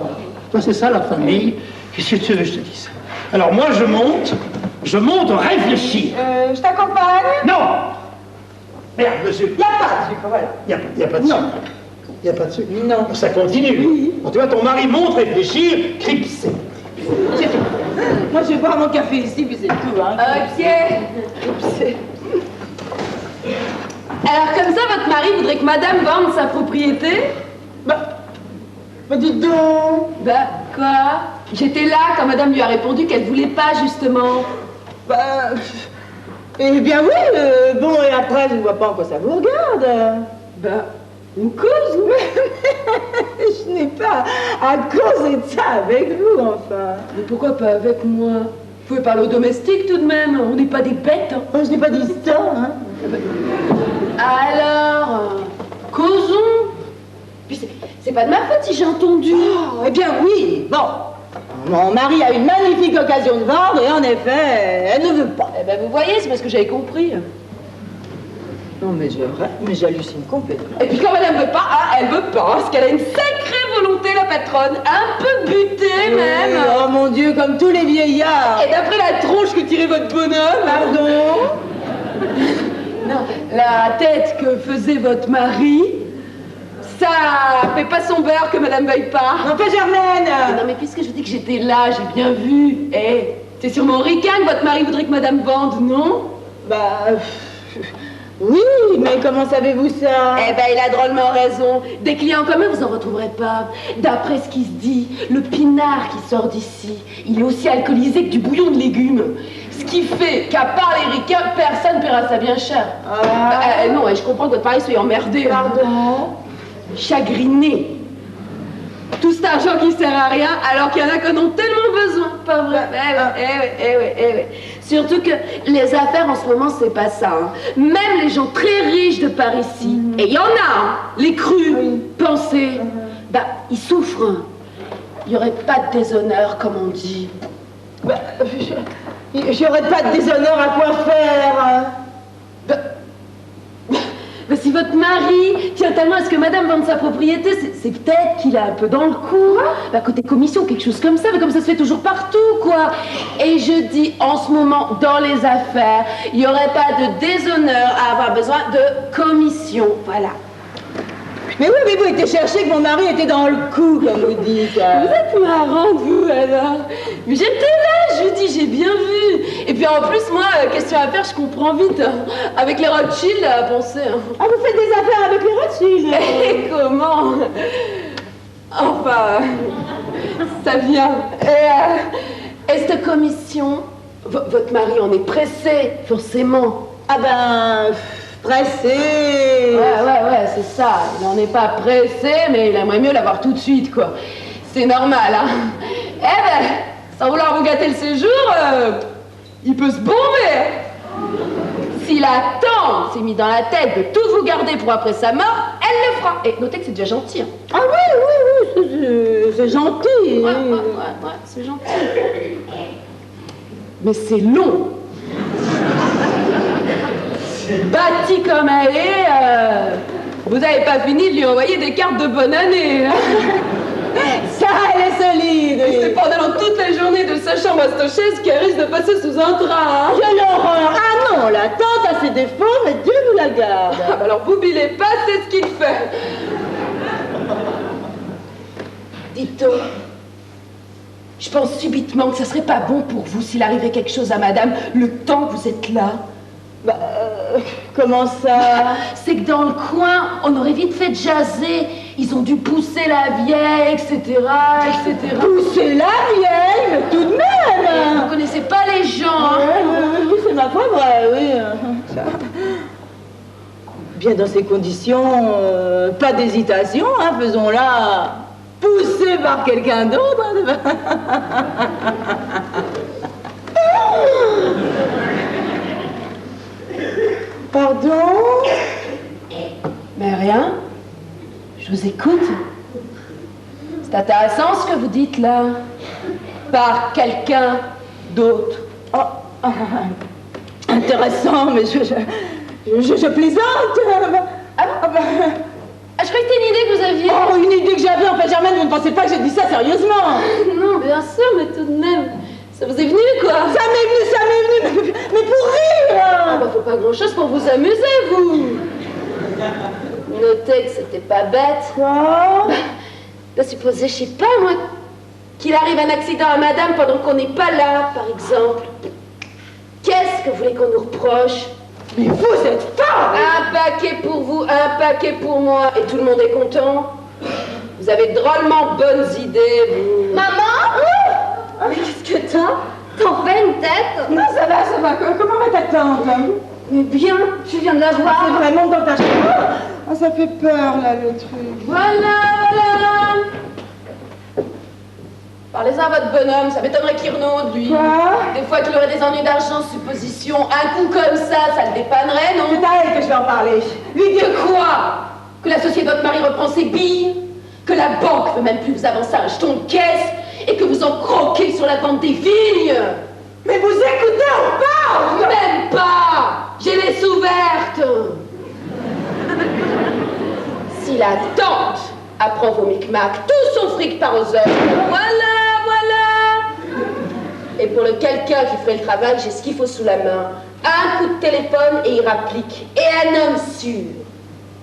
Toi, c'est ça la famille. Qu'est-ce que tu veux que je te dise? Alors moi, je monte réfléchir. Je t'accompagne? Non. Merde, monsieur. Y a pas de sucre, voilà. Il n'y a pas de sucre. Il n'y a pas de sucre? Non. Ça continue. Oui. Quand tu vois ton mari monte réfléchir, cripsé. Moi, je vais boire mon café ici, puis c'est tout, hein. Ok. Alors comme ça, votre mari voudrait que madame vende sa propriété? Bah dites donc. Bah, quoi? J'étais là quand madame lui a répondu qu'elle voulait pas, justement. Bah... Eh bien oui, bon, et après, je ne vois pas en quoi ça vous regarde. Bah, on cause? Je n'ai pas à causer de ça avec vous, enfin. Mais pourquoi pas avec moi? Vous pouvez parler aux domestiques tout de même, on n'est pas des bêtes. Hein. Oh, je n'ai pas dit ça, hein. Alors, causons. Puis c'est pas de ma faute si j'ai entendu. Oh, eh bien oui, bon. Mon mari a une magnifique occasion de vendre et en effet, elle ne veut pas. Eh ben vous voyez, c'est parce que j'avais compris. Non mais j'hallucine complètement. Et puis quand madame veut pas, elle veut pas, parce qu'elle a une sacrée volonté, la patronne, un peu butée même. Oh mon Dieu, comme tous les vieillards. Et d'après la tronche que tirait votre bonhomme... Pardon? Non, la tête que faisait votre mari, ça fait pas son beurre que madame veuille pas. Non pas Germaine. Non mais puisque je vous dis que j'étais là, j'ai bien vu. Eh, c'est sur mon ricain que votre mari voudrait que madame vende, non? Bah... Oui, mais comment savez-vous ça? Eh ben, il a drôlement raison. Des clients comme eux, vous en retrouverez pas. D'après ce qui se dit, le pinard qui sort d'ici, il est aussi alcoolisé que du bouillon de légumes. Ce qui fait qu'à part les ricains, personne paiera ça bien cher. Non, je comprends que votre mari soit emmerdé. Pardon? Chagriné. Tout cet argent qui sert à rien, alors qu'il y en a qui en ont tellement besoin, pas vrai? Eh oui. Surtout que les affaires en ce moment, c'est pas ça. Hein. Même les gens très riches de par ici, et il y en a, hein, les crus, pensez, bah, ils souffrent. Hein. Il n'y aurait pas de déshonneur, comme on dit. Bah, j'aurais pas de déshonneur à quoi faire. Mais si votre mari tient tellement à ce que madame vende sa propriété, c'est peut-être qu'il a un peu dans le coup. Bah, côté commission, quelque chose comme ça, mais comme ça se fait toujours partout, quoi. Et je dis, en ce moment, dans les affaires, il n'y aurait pas de déshonneur à avoir besoin de commission. Voilà. Mais oui, mais vous étiez chercher que mon mari était dans le coup, comme vous dites. Vous êtes marrante, vous, alors. Mais j'étais là, je vous dis, j'ai bien vu. Et puis en plus, moi, question à faire, je comprends vite. Hein. Avec les Rothschild, à penser. Hein. Ah, vous faites des affaires avec les Rothschild? Et comment? Enfin, ça vient. Et cette commission, votre mari en est pressé, forcément. Ah ben... pressé. Ouais, c'est ça. Il n'en est pas pressé, mais il aimerait mieux l'avoir tout de suite, quoi. C'est normal, hein. Eh ben, sans vouloir vous gâter le séjour, il peut se bomber. Si la tante s'est mis dans la tête de tout vous garder pour après sa mort, elle le fera. Et notez que c'est déjà gentil. Hein. Ah oui, c'est gentil. Ouais, c'est gentil. Mais c'est long. Bâtie comme elle est, vous n'avez pas fini de lui envoyer des cartes de bonne année. Hein. Ça, elle est solide. C'est pendant toute la journée de sa chambre à cette chaise qu'elle risque de passer sous un train. Hein. Quelle horreur! Ah non, la tante a ses défauts, mais Dieu nous la garde. Ah bah alors vous bilez pas, c'est ce qu'il fait. Dites-donc, je pense subitement que ça serait pas bon pour vous s'il arrivait quelque chose à madame le temps que vous êtes là. Bah, comment ça? C'est que dans le coin, on aurait vite fait jaser. Ils ont dû pousser la vieille, etc., etc. Pousser la vieille, mais tout de même. Vous connaissez pas les gens, hein? Oui, c'est ma foi vrai, oui. Ça. Bien dans ces conditions, pas d'hésitation, hein, faisons-la pousser par quelqu'un d'autre. Pardon? Mais rien. Je vous écoute. C'est intéressant ce que vous dites là. Par quelqu'un d'autre. Oh, intéressant, mais je plaisante. Ah bon? Ah, je croyais que c'était une idée que vous aviez. Oh, une idée que j'avais. En fait, Germaine, vous ne pensez pas que j'ai dit ça sérieusement? Non, bien sûr, mais tout de même. Ça vous est venu, quoi? Ça m'est venu, mais pour rire! Ah bah, faut pas grand-chose pour vous amuser, vous. Notez que c'était pas bête. Quoi? Bah, supposez, je sais pas moi, qu'il arrive un accident à madame pendant qu'on n'est pas là, par exemple. Qu'est-ce que vous voulez qu'on nous reproche? Mais vous êtes folle! Un paquet pour vous, un paquet pour moi, et tout le monde est content. Vous avez drôlement bonnes idées, vous. Maman? Mais qu'est-ce que t'as? T'en fais une tête? Non, ça va, ça va. Comment va ta tante? Mais bien, je viens de la C'est voir. vraiment dans ta chambre. Ah, ça fait peur, là, le truc. Voilà. Parlez-en à votre bonhomme, ça m'étonnerait qu'il renonce, lui. Quoi? Des fois qu'il aurait des ennuis d'argent, supposition, un coup comme ça le dépannerait, non? C'est à elle que je vais en parler. Lui dire quoi? Que la société de votre mari reprend ses billes? Que la banque veut même plus vous avancer un jeton de caisse? Et que vous en croquez sur la vente des vignes? Mais vous écoutez, on parle! Même pas! J'ai les ouvertes! Si la tante apprend vos micmacs, tout son fric part aux œuvres. Voilà, voilà! Et pour le quelqu'un qui ferait le travail, j'ai ce qu'il faut sous la main. Un coup de téléphone et il rapplique. Et un homme sûr.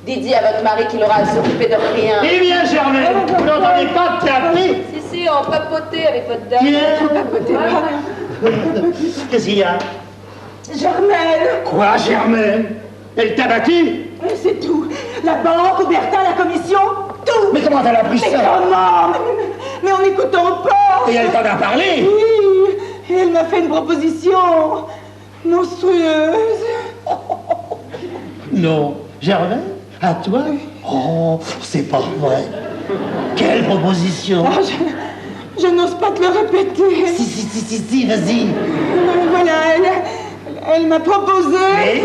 Dites à votre mari qu'il aura à s'occuper de rien. Eh bien, Germaine, vous n'entendez pas taper? Si, on papotait avec votre dame. Qu'est-ce qu'il y a? Germaine! Quoi, Germaine? Elle t'a battu? C'est tout. La banque, Aubertin, la commission, tout! Mais comment elle a pris Mais ça? comment? Mais en écoutant pas! Et elle t'en a parlé? Oui! Et elle m'a fait une proposition monstrueuse. Non. Germaine? À toi? Oh, c'est pas vrai. Quelle proposition? Ah, je n'ose pas te le répéter. Si, vas-y. Voilà, elle m'a proposé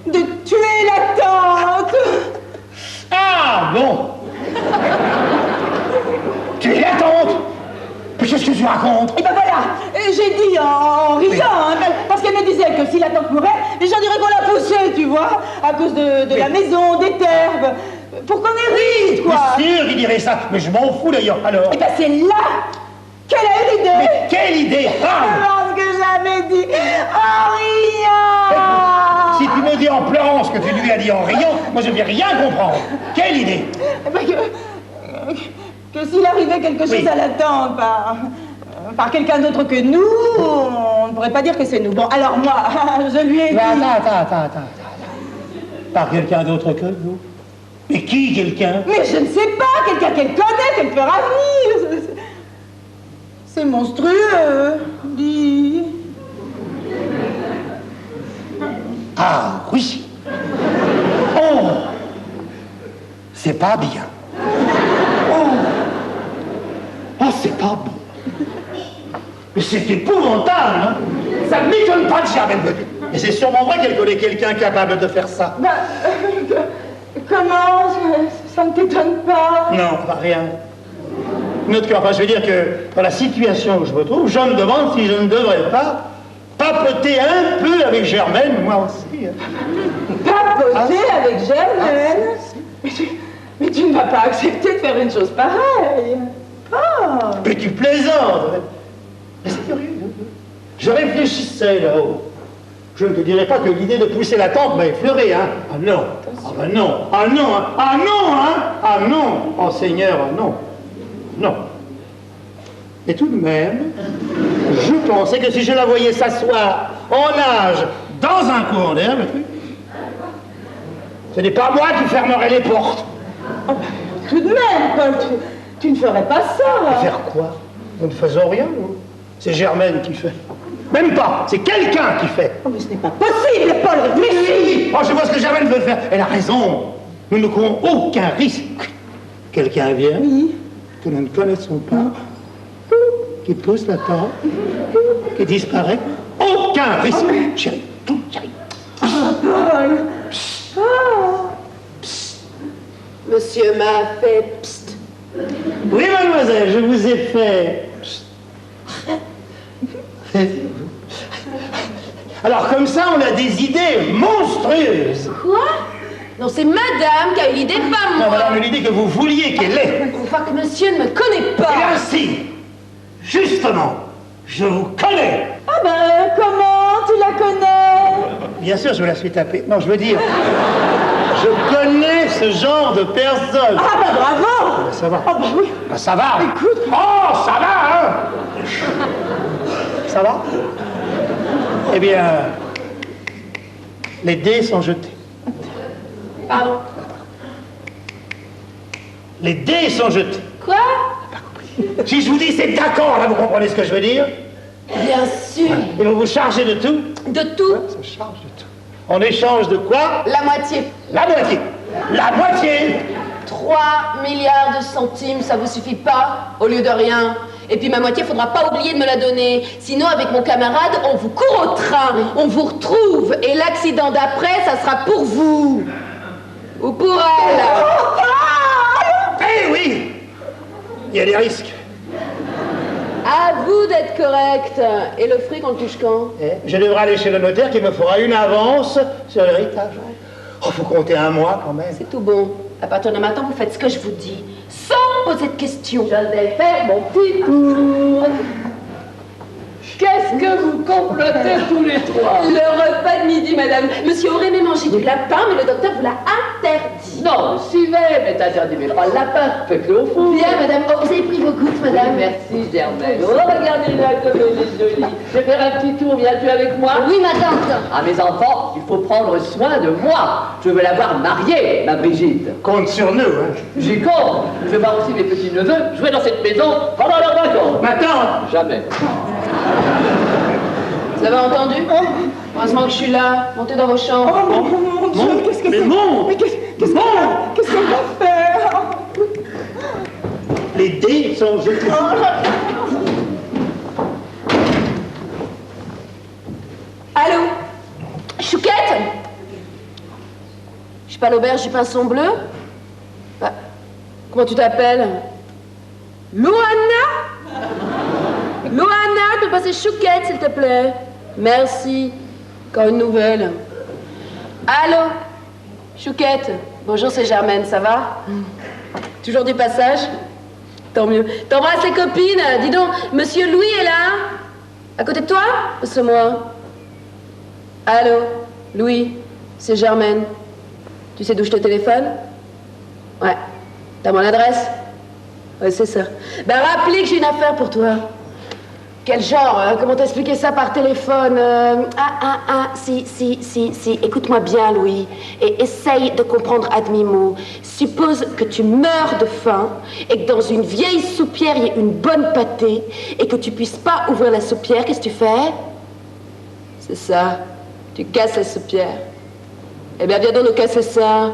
de tuer la tante. Ah, bon. Tu es la tante? Mais qu'est-ce que tu racontes? Et ben voilà, j'ai dit en riant, hein, parce qu'elle me disait que si la tante mourait, les gens diraient qu'on l'a poussée, tu vois, à cause de la maison, des terres, pour qu'on hérite, quoi. Bien sûr qu'il dirait ça, mais je m'en fous d'ailleurs, alors. Et ben c'est là qu'elle a eu l'idée. Mais quelle idée! Ah! Parce que j'avais dit en riant. Si tu me dis en pleurant ce que tu lui as dit en riant, moi je ne vais rien comprendre. Quelle idée? Eh ben que s'il arrivait quelque chose Oui. à la tante par quelqu'un d'autre que nous, on ne pourrait pas dire que c'est nous. Bon, alors moi, je lui ai dit... Attends. Par quelqu'un d'autre que nous? Mais qui, quelqu'un? Mais je ne sais pas, quelqu'un qu'elle connaît, qu'elle peut ravenir. C'est monstrueux, dis. Ah, oui. Oh! C'est pas bien. Oh, c'est pas bon. Mais c'est épouvantable, hein? Ça ne m'étonne pas de Germaine. Et c'est sûrement vrai qu'elle connaît quelqu'un capable de faire ça. Comment? Ça ne t'étonne pas? Non, pas rien. Note que, enfin, je veux dire que dans la situation où je me trouve, je me demande si je ne devrais pas papoter un peu avec Germaine, moi aussi. Papoter avec Germaine? Mais tu ne vas pas accepter de faire une chose pareille. Ah. Mais tu plaisantes. Mais c'est curieux. Je réfléchissais là-haut. Je ne te dirais pas que l'idée de pousser la tente m'a effleuré, hein. Ah non. Ah ben non. Ah non, hein. Ah non, hein. Ah non. Oh Seigneur, ah non. Non. Et tout de même, je pensais que si je la voyais s'asseoir en nage dans un cours d'air, ce n'est pas moi qui fermerai les portes. Oh, tout de même, Paul, tu ne ferais pas ça. Faire quoi? Nous ne faisons rien, nous. C'est Germaine qui fait. Même pas, c'est quelqu'un qui fait. Oh, mais ce n'est pas possible, Paul, réfléchis. Oh, je vois ce que Germaine veut faire. Elle a raison. Nous ne courons aucun risque. Quelqu'un vient, que nous ne connaissons pas, qui pousse la tente, qui disparaît. Aucun risque. Chérie, chérie. Paul. Monsieur m'a fait psst. Oui, mademoiselle, je vous ai fait... Alors, comme ça, on a des idées monstrueuses. Quoi? Non, c'est madame qui a eu l'idée, pas moi. Non, madame, l'idée que vous vouliez qu'elle ait. On voit que monsieur ne me connaît pas. Et ainsi, justement, je vous connais. Ah ben, comment tu la connais? Bien sûr, je me la suis tapée. Non, je veux dire... Je connais ce genre de personne. Ah bah bravo. Ça va. Ah bah oui. Ah, ça va. Écoute. Oh, ça va, hein. Ça va? Eh bien, les dés sont jetés. Pardon. Les dés sont jetés. Quoi? Si je vous dis c'est d'accord, là, vous comprenez ce que je veux dire? Bien sûr. Et vous vous chargez de tout? De tout. Ça charge de tout. En échange de quoi? La moitié. La moitié. La moitié. 3 milliards de centimes, ça vous suffit pas? Au lieu de rien. Et puis ma moitié, faudra pas oublier de me la donner. Sinon, avec mon camarade, on vous court au train, on vous retrouve. Et l'accident d'après, ça sera pour vous. Ou pour elle. Eh oui! Il y a des risques. À vous d'être correct. Et le fric, on le touche quand? Je devrais aller chez le notaire qui me fera une avance sur l'héritage. Oh, faut compter un mois quand même. C'est tout bon. À partir de maintenant, vous faites ce que je vous dis. Sans poser de questions. Je vais faire mon petit tour. Qu'est-ce que vous complotez tous les trois? Le repas de midi, madame. Monsieur aurait aimé manger du lapin, mais le docteur vous l'a interdit. Non, le civet m'est interdit, mais pas le lapin. Faites-le au fond. Bien, madame. Oh, vous avez pris vos gouttes, madame. Merci, Germaine. Oh, regardez-la comme elle est jolie. Je vais faire un petit tour, viens-tu avec moi? Oui, ma tante. À mes enfants, il faut prendre soin de moi. Je veux la voir mariée, ma Brigitte. Compte sur nous, hein. J'y compte. Je vais voir aussi mes petits-neveux jouer dans cette maison pendant leurs vacances. Maintenant, Jamais. Vous avez entendu? Heureusement que je suis là. Montez dans vos chambres. Oh mon Dieu, qu'est-ce que mais c'est? monte. Mais qu'est-ce qu'on va faire? les dés sont jetés. Allô? Chouquette? Je suis pas l'auberge du pinson bleu? Bah, comment tu t'appelles? Loana? Loana, tu peux passer Chouquette, s'il te plaît? Merci. Encore une nouvelle. Allô? Chouquette? Bonjour, c'est Germaine, ça va? Toujours du passage? Tant mieux. T'embrasses les copines. Dis donc, Monsieur Louis est là? À côté de toi? C'est moi. Allô? Louis? C'est Germaine. Tu sais d'où je te téléphone? Ouais. T'as mon adresse? Ouais, c'est ça. Ben, rappelez que j'ai une affaire pour toi. Quel genre? Comment t'expliquer ça par téléphone? Si. Écoute-moi bien, Louis, et essaye de comprendre à demi-mot. Suppose que tu meurs de faim et que dans une vieille soupière, il y ait une bonne pâtée et que tu puisses pas ouvrir la soupière. Qu'est-ce que tu fais? C'est ça. Tu casses la soupière. Eh bien, viens donc nous casser ça.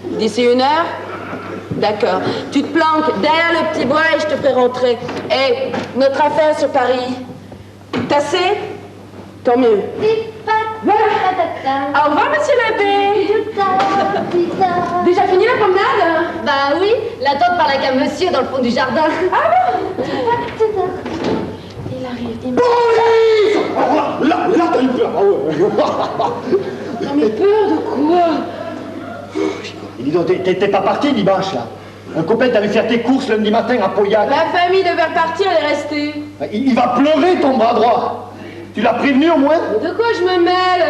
D'ici 1 heure? D'accord. Tu te planques derrière le petit bois et je te ferai rentrer. Hé, notre affaire sur Paris. Tassé? Tant mieux. Au revoir, monsieur l'abbé. Déjà fini la promenade? Bah oui, la tante parle avec un monsieur dans le fond du jardin. Ah bon? Il arrive, il Police! Là, t'as eu peur. Non mais peur de quoi? Dis donc, t'es pas parti dimanche, là. Un copain t'avait fait tes courses lundi matin à Pauillac. La famille devait repartir, elle est restée. Il va pleurer, ton bras droit. Tu l'as prévenu, au moins? Mais de quoi je me mêle?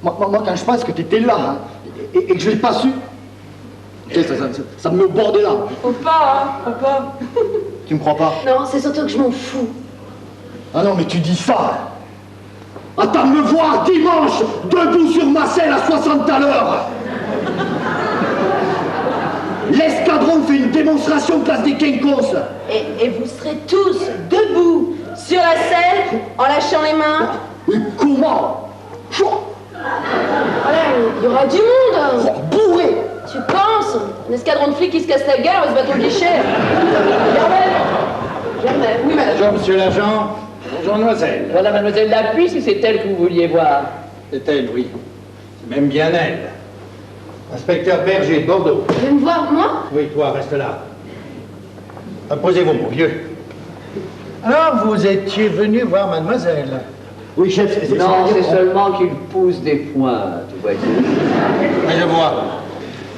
Moi, quand je pense que t'étais là, hein, et que je l'ai pas su, ça me borde là. Faut pas, hein, faut pas. Tu me crois pas? Non, c'est surtout que je m'en fous. Ah non, mais tu dis ça. Attends de me voir dimanche, debout sur ma selle à 60 à l'heure. L'escadron fait une démonstration place des Kenkos. Et vous serez tous debout sur la selle en lâchant les mains. Et comment? Voilà, il y aura du monde. Bourré. Tu penses? Un escadron de flics qui se casse la gueule, on va se battre au guichet. Jamais. Oui, madame. Bonjour, monsieur l'agent. Bonjour, mademoiselle. Voilà mademoiselle Lapuis, si c'est elle que vous vouliez voir. C'est elle, oui. C'est même bien elle. Inspecteur Berger de Bordeaux. Vous voulez me voir, moi? Oui, toi, reste là. Posez-vous, mon vieux. Alors, vous étiez venu voir mademoiselle. Oui, chef. Non, c'est seulement qu'il pousse des points, tu vois. Oui, je vois.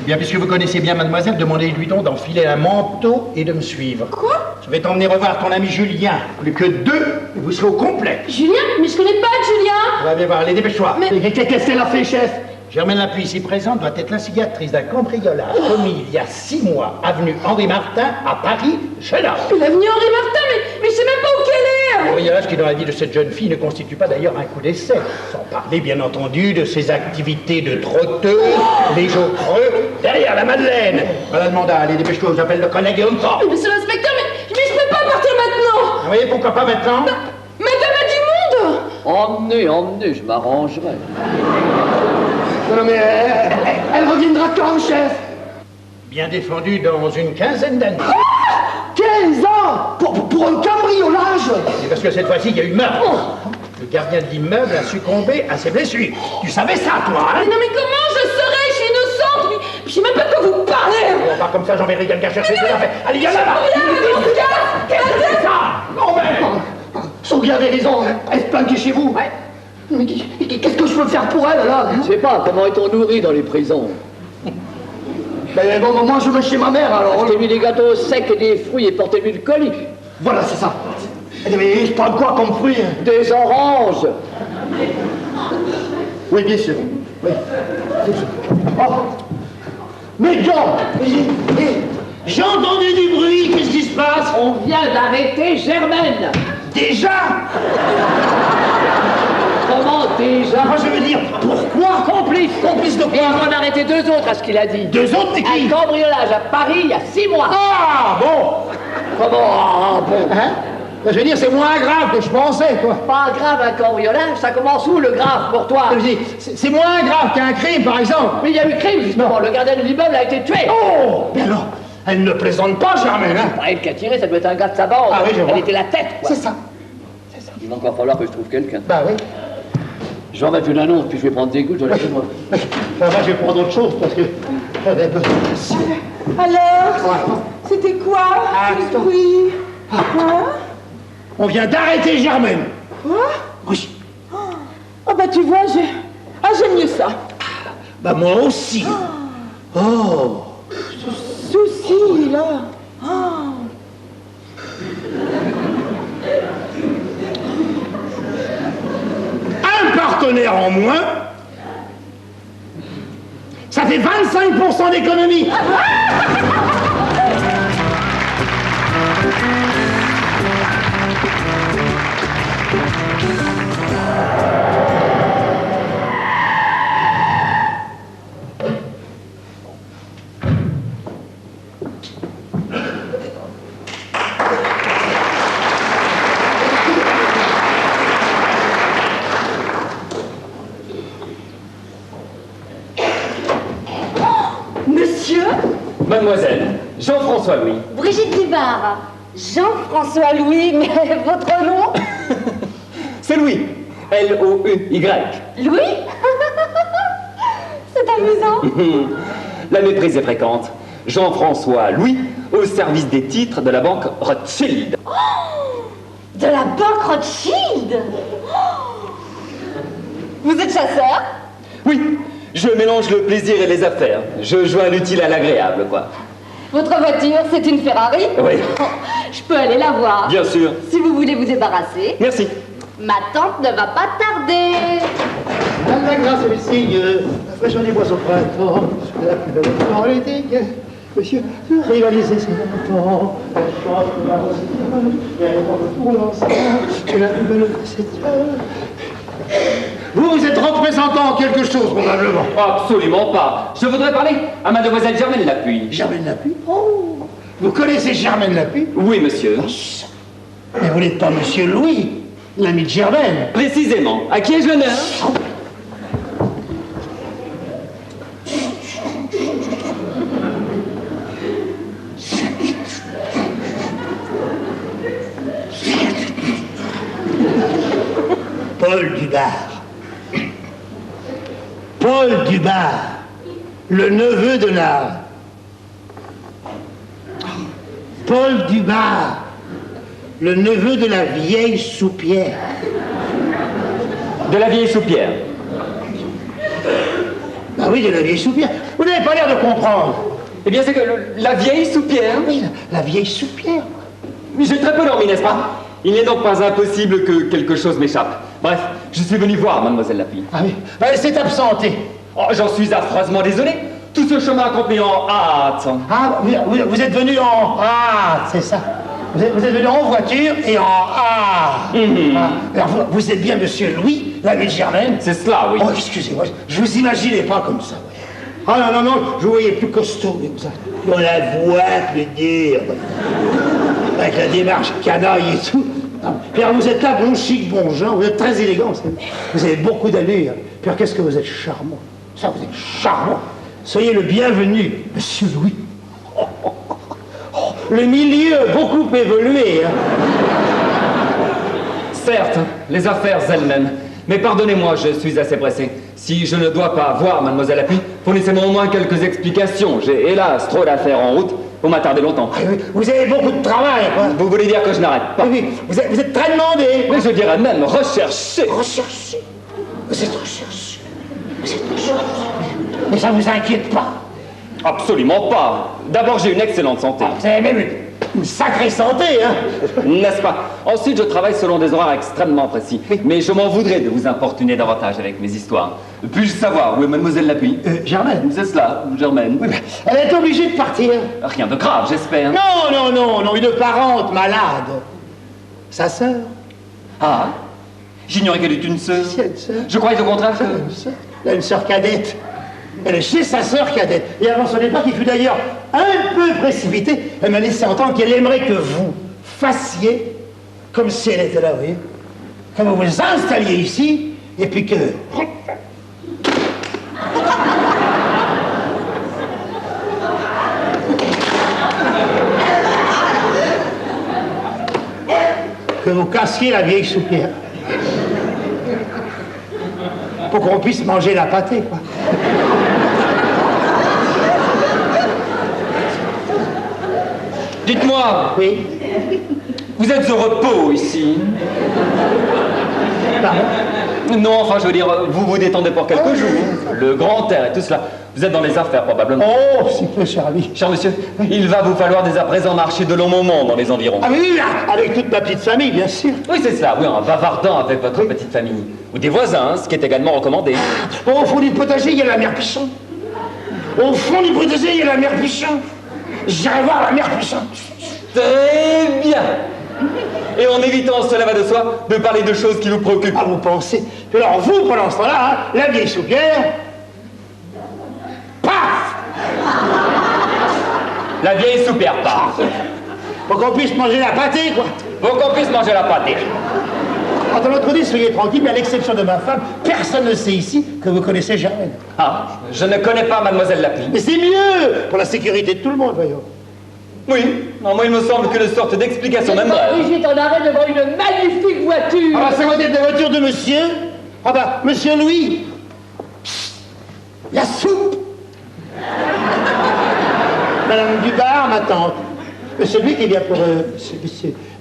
Bien, puisque vous connaissez bien mademoiselle, demandez-lui donc d'enfiler un manteau et de me suivre. Quoi? Je vais t'emmener revoir ton ami Julien. Plus que 2, et vous serez au complet. Julien? Mais je connais pas de Julien. On va bien voir, allez, dépêche-toi. Mais- Qu'est-ce qu'elle a fait, chef? Germaine Lapuy, ici présente, doit être l'instigatrice d'un cambriolage commis il y a 6 mois, avenue Henri Martin, à Paris, chez là. L'avenue Henri Martin, mais je sais même pas où qu'elle est. Un cambriolage qui, dans la vie de cette jeune fille, ne constitue pas d'ailleurs un coup d'essai. Sans parler, bien entendu, de ses activités de trotteuse, les jours creux, derrière la Madeleine. Madame Manda, allez, dépêche-toi, j'appelle le collègue et on me prend. Monsieur l'inspecteur, mais je peux pas partir maintenant. Ah oui, pourquoi pas maintenant? Madame a du monde. Emmenez, je m'arrangerai. Non, mais elle reviendra quand, chef? Bien défendu dans une quinzaine d'années. 15 ans pour un cambriolage. C'est parce que cette fois-ci, il y a eu meurtre. Le gardien de l'immeuble a succombé à ses blessures. Tu savais ça, toi, hein? Mais non, mais comment je serais? Je suis innocente. Mais je sais même pas de quoi vous parlez. On part comme ça, j'enverrai quelqu'un chercher ses affaires. Allez, viens là-bas. Qu'est-ce que c'est ça? Non, mais... Songui avait raison, elle se planquait chez vous. Ouais. Mais qu'est-ce que je peux faire pour elle, là? Je sais pas, comment est-on nourri dans les prisons? Ben bon, moi je vais chez ma mère, alors... Achetez-lui des gâteaux secs et des fruits et portez-lui le colis. Voilà, c'est ça. Mais je prends quoi comme fruit? Des oranges. Oui, bien sûr. Oui. Oh. Mais Jean, j'ai entendu du bruit, qu'est-ce qui se passe? On vient d'arrêter Germaine. Déjà? Comment déjà? Moi je veux dire, pourquoi? Complice. Complice de Et quoi? on en a arrêté 2 autres à ce qu'il a dit. 2 autres, mais qui? Un cambriolage à Paris il y a 6 mois. Ah, bon. Comment? Ah, bon. Hein? Je veux dire, c'est moins grave que je pensais, quoi. Pas grave un cambriolage, ça commence où le grave pour toi? Je veux dire, c'est moins grave qu'un crime, par exemple. Mais il y a eu crime justement, le gardien de l'immeuble a été tué. Oh! Mais alors, elle ne plaisante pas, Germaine, hein? Pas elle qui a tiré, ça doit être un gars de sa bande. Ah oui, je vois. Elle était la tête, quoi. C'est ça. Il va encore falloir que je trouve quelqu'un. Bah oui. Je vais en mettre une annonce, puis je vais prendre des gouttes, je vais la faire moi. Enfin, moi, je vais prendre autre chose, parce que... Alors, c'était quoi ce bruit? Hein? On vient d'arrêter Germaine. Quoi? Oui. Oh bah tu vois, j'aime mieux ça. Bah moi aussi. Oh. Souci, là. Oh. Un partenaire en moins, ça fait 25% d'économie. Monsieur? Mademoiselle, Jean-François Louis. Brigitte Dubard. Jean-François Louis, mais votre nom? C'est Louis. L-O-U-Y. Louis? C'est amusant. La méprise est fréquente. Jean-François Louis, au service des titres de la banque Rothschild. De la banque Rothschild? Vous êtes chasseur? Oui, je mélange le plaisir et les affaires. Je joins l'utile à l'agréable, quoi. Votre voiture, c'est une Ferrari? Oui. Je peux aller la voir. Bien sûr. Si vous voulez vous débarrasser. Merci. Ma tante ne va pas tarder. La grâce et le signe, la fraîcheur des bois au printemps, la plus belle politique, monsieur, rivaliser ses enfants, la chance de la rose, tout l'ensemble, c'est la plus belle de cette Vous êtes représentant en quelque chose, probablement. Absolument pas. Je voudrais parler à mademoiselle Germaine Lapuy. Germaine Lapuy? Oh! Vous connaissez Germaine Lapuy? Oui, monsieur. Mais vous n'êtes pas monsieur Louis, l'ami de Germaine. Précisément. À qui ai-je l'honneur? Paul Dubard. Paul Dubard, le neveu de la... Paul Dubard, le neveu de la vieille soupière. De la vieille soupière. Ah oui, de la vieille soupière. Vous n'avez pas l'air de comprendre. Eh bien, c'est que la vieille soupière... Oui, la vieille soupière. Mais j'ai très peu dormi, n'est-ce pas? Il n'est donc pas impossible que quelque chose m'échappe. Bref, je suis venu voir mademoiselle Lapuy. Ah oui, elle s'est absentée. Oh, j'en suis affreusement désolé. Tout ce chemin accompli en hâte. Ah, vous êtes venu en hâte, c'est ça. Vous êtes venu en voiture et en hâte. Ah, alors vous êtes bien monsieur Louis, l'ami de Germaine? C'est cela, oui. Oh, excusez-moi, je vous imaginais pas comme ça. Ah non, je vous voyais plus costaud, comme ça. Dans la voix, plus dire. Avec la démarche canaille et tout. Puis alors, vous êtes là, bon chic, bon genre, vous êtes très élégant. Vous avez beaucoup d'allure. Puis alors, qu'est-ce que vous êtes charmant. Ça, vous êtes charmant. Soyez le bienvenu, monsieur Louis. Le milieu a beaucoup évolué. Hein. Certes, les affaires elles-mêmes. Mais pardonnez-moi, je suis assez pressé. Si je ne dois pas voir Mademoiselle Appui, fournissez-moi au moins quelques explications. J'ai hélas trop d'affaires en route pour m'attarder longtemps. Ah oui, vous avez beaucoup de travail, quoi. Vous voulez dire que je n'arrête pas? Oui, vous êtes très demandé. Mais je dirais même recherché. Recherché. Vous êtes recherché. Vous êtes recherché. Mais ça vous inquiète pas? Absolument pas. D'abord, j'ai une excellente santé. Vous avez même une sacrée santé, hein? N'est-ce pas? Ensuite, je travaille selon des horaires extrêmement précis. Mais je m'en voudrais de vous importuner davantage avec mes histoires. Puis-je savoir où est Mademoiselle Lapie? Germaine. C'est cela, Germaine. Oui, mais elle est obligée de partir. Rien de grave, j'espère. Non, une parente malade. Sa sœur. Ah? J'ignorais qu'elle est une sœur. Si, elle sœur. Je croyais au contraire que... Elle a une sœur cadette. Elle est chez sa sœur cadette. Et avant son départ, qui fut d'ailleurs un peu précipité, elle m'a laissé entendre qu'elle aimerait que vous fassiez comme si elle était là, vous voyez. Que vous vous installiez ici, et puis que... que vous cassiez la vieille soupière. Pour qu'on puisse manger la pâtée, quoi. Dites-moi, Oui. vous êtes au repos ici? Pardon? Non, enfin, je veux dire, vous vous détendez pour quelques jours. Le grand air et tout cela. Vous êtes dans les affaires, probablement. Oh, si peu, cher ami. Cher monsieur, il va vous falloir dès à présent marcher de longs moments dans les environs. Ah oui, avec toute ma petite famille, bien sûr. Oui, c'est cela, oui, en bavardant avec votre petite famille. Ou des voisins, ce qui est également recommandé. Au fond du potager, il y a la mère Pichon. Au fond du potager, il y a la mère Pichon. J'irai voir la mère Pichon. Très bien. Et en évitant, cela va de soi, de parler de choses qui vous préoccupent. Ah, vous pensez. Puis alors, vous, pendant ce temps-là, hein, la vieille soupière... Paf! La vieille soupière part. Pour qu'on puisse manger la pâtée, quoi. Pour qu'on puisse manger la pâtée. Quant à l'autre côté, soyez tranquille, mais à l'exception de ma femme, personne ne sait ici que vous connaissez Germaine. Ah, je ne connais pas Mademoiselle Lapie. Mais c'est mieux pour la sécurité de tout le monde, voyons. Oui, non, moi il me semble qu'une sorte d'explication même brève. Brigitte en arrêt devant une magnifique voiture. Ah bah, c'est peut-être la voiture de monsieur. Ah bah, monsieur Louis. Psst, la soupe. Madame Dubar, ma tante. Monsieur Louis qui vient pour...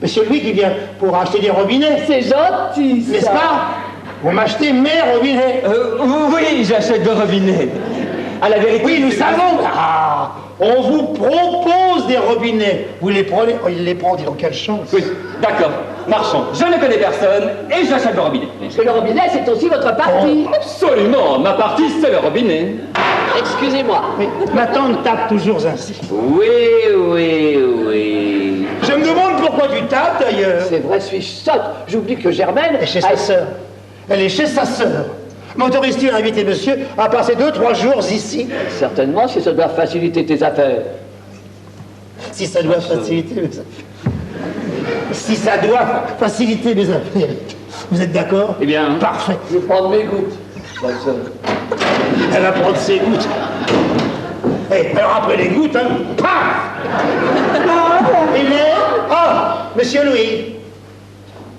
Monsieur Louis qui vient pour acheter des robinets. C'est gentil, ça. N'est-ce pas? Vous m'achetez mes robinets. Oui, j'achète de robinets. À la vérité... Oui, nous savons. Ah, on vous propose des robinets. Vous les prenez. Oh, il les prend, dis donc, quelle chance. Oui, d'accord, marchons. Je ne connais personne et j'achète le robinet. Parce que le robinet, c'est aussi votre partie. Absolument, ma partie, c'est le robinet. Excusez-moi. Mais ma tante tape toujours ainsi. Oui. Je me demande pourquoi tu tapes, d'ailleurs. C'est vrai, suis-je sotte. J'oublie que Germaine... Elle est chez sa sœur. Elle est chez sa sœur. M'autorises-tu à inviter monsieur à passer 2-3 jours ici? Certainement, si ça doit faciliter tes affaires. Si ça doit faciliter mes affaires. Si ça doit faciliter mes affaires. Vous êtes d'accord? Eh bien... Parfait. Je vais prendre mes gouttes. Elle va prendre ses gouttes. Et alors après les gouttes, hein, paf! Il est... Oh, monsieur Louis.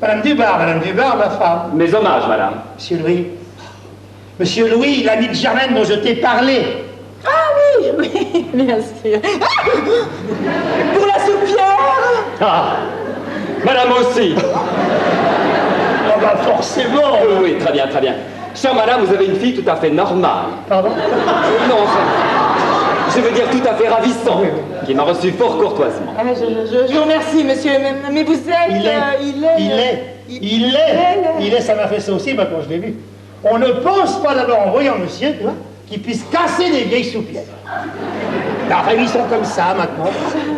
Madame Dubar, ma femme. Mes hommages, madame. Monsieur Louis. Monsieur Louis, l'ami de Germaine dont je t'ai parlé. Ah oui, bien sûr. Ah, pour la soupière. Ah, madame aussi. Oh bah forcément. Oui, très bien, très bien. Chère madame, vous avez une fille tout à fait normale. Pardon? Non, enfin, je veux dire tout à fait ravissante, qui m'a reçu fort courtoisement. Ah, je vous remercie, monsieur, mais vous êtes... Il est, ça m'a fait ça aussi, moi, quand je l'ai vu. On ne pense pas d'abord en voyant monsieur, tu vois, qui puisse casser des vieilles soupières. Enfin, ils sont comme ça maintenant.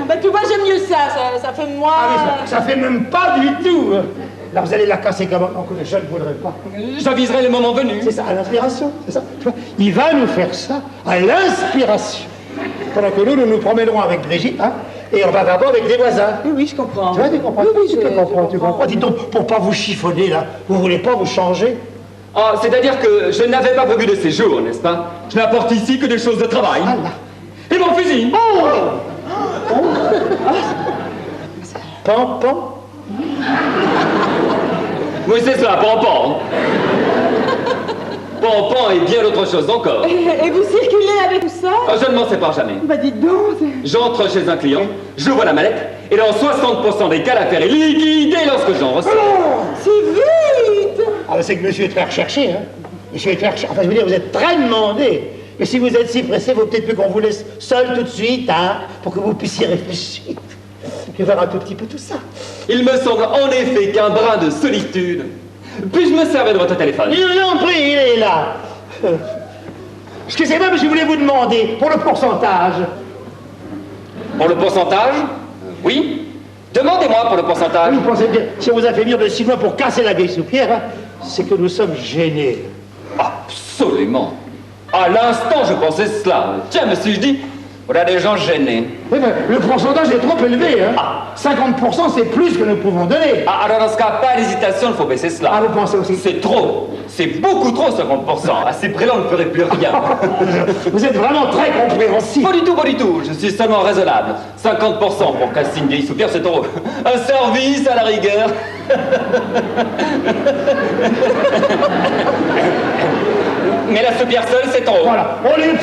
Bah tu vois, j'aime mieux ça fait moi... Ah mais ça fait même pas du tout. Là, vous allez la casser comment? Non, que je ne voudrais pas. J'aviserai le moment venu. C'est ça, à l'inspiration, c'est ça. Tu vois, il va nous faire ça à l'inspiration. Pendant que nous nous promènerons avec Brigitte, hein, et on va d'abord avec des voisins. Oui, je comprends. Tu vois, tu comprends? Oui, tu comprends. Dis donc, pour pas vous chiffonner, là, vous voulez pas vous changer? Ah, c'est-à-dire que je n'avais pas prévu de séjour, n'est-ce pas? Je n'apporte ici que des choses de travail. Ah là. Et mon fusil. Pan. Oui, c'est ça, Pampan. Pampan est bien autre chose encore. Et vous circulez avec tout ça? Ah, je ne m'en sépare jamais. Bah dites donc. J'entre chez un client, j'ouvre la mallette, et dans 60% des cas, l'affaire est liquidée lorsque j'en ressors. C'est vite. Ah, c'est que monsieur est très recherché, hein. Monsieur est très recherché. Enfin, je veux dire, vous êtes très demandé. Mais si vous êtes si pressé, vaut peut-être plus qu'on vous laisse seul tout de suite, hein, pour que vous puissiez réfléchir. Et voir un tout petit peu tout ça. Il me semble en effet qu'un brin de solitude. Puis-je me servir de votre téléphone? Je vous en prie, il est là. Excusez-moi, mais je voulais vous demander, pour le pourcentage. Pour le pourcentage? Oui. Demandez-moi pour le pourcentage. Vous pensez bien, si on vous a fait venir de si loin pour casser la vieille soupière, hein, c'est que nous sommes gênés. Absolument. À l'instant, je pensais cela. Tiens, me suis-je dit, voilà des gens gênés. Oui, mais le pourcentage est trop élevé, hein. 50%, c'est plus que nous pouvons donner. Ah, alors dans ce cas, pas d'hésitation, il faut baisser cela. Ah, vous pensez aussi? C'est trop. C'est beaucoup trop, 50%. À ces prix-là, on ne ferait plus rien. Vous êtes vraiment très compréhensif. Pas du tout, pas du tout. Je suis seulement raisonnable. 50% pour casser une vieille soupière, c'est trop. Un service à la rigueur. Mais la soupière seule, c'est trop. Voilà. Au lieu de 50%,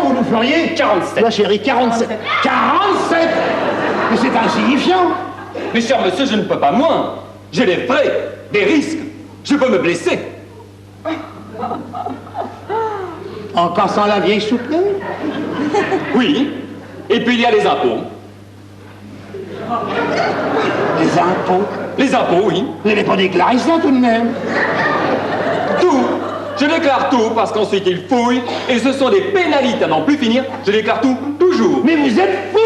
vous nous feriez 47. Là, chérie, 47. 47. Mais c'est insignifiant. Mais cher monsieur, je ne peux pas moins. J'ai des frais, des risques. Je peux me blesser. En cassant la vieille soupière? Oui. Et puis il y a les impôts. Les impôts? Les impôts, oui. Vous n'avez pas déclaré ça tout de même? Tout. Je déclare tout parce qu'ensuite ils fouillent et ce sont des pénalités à n'en plus finir. Je déclare tout, toujours. Mais vous êtes fou!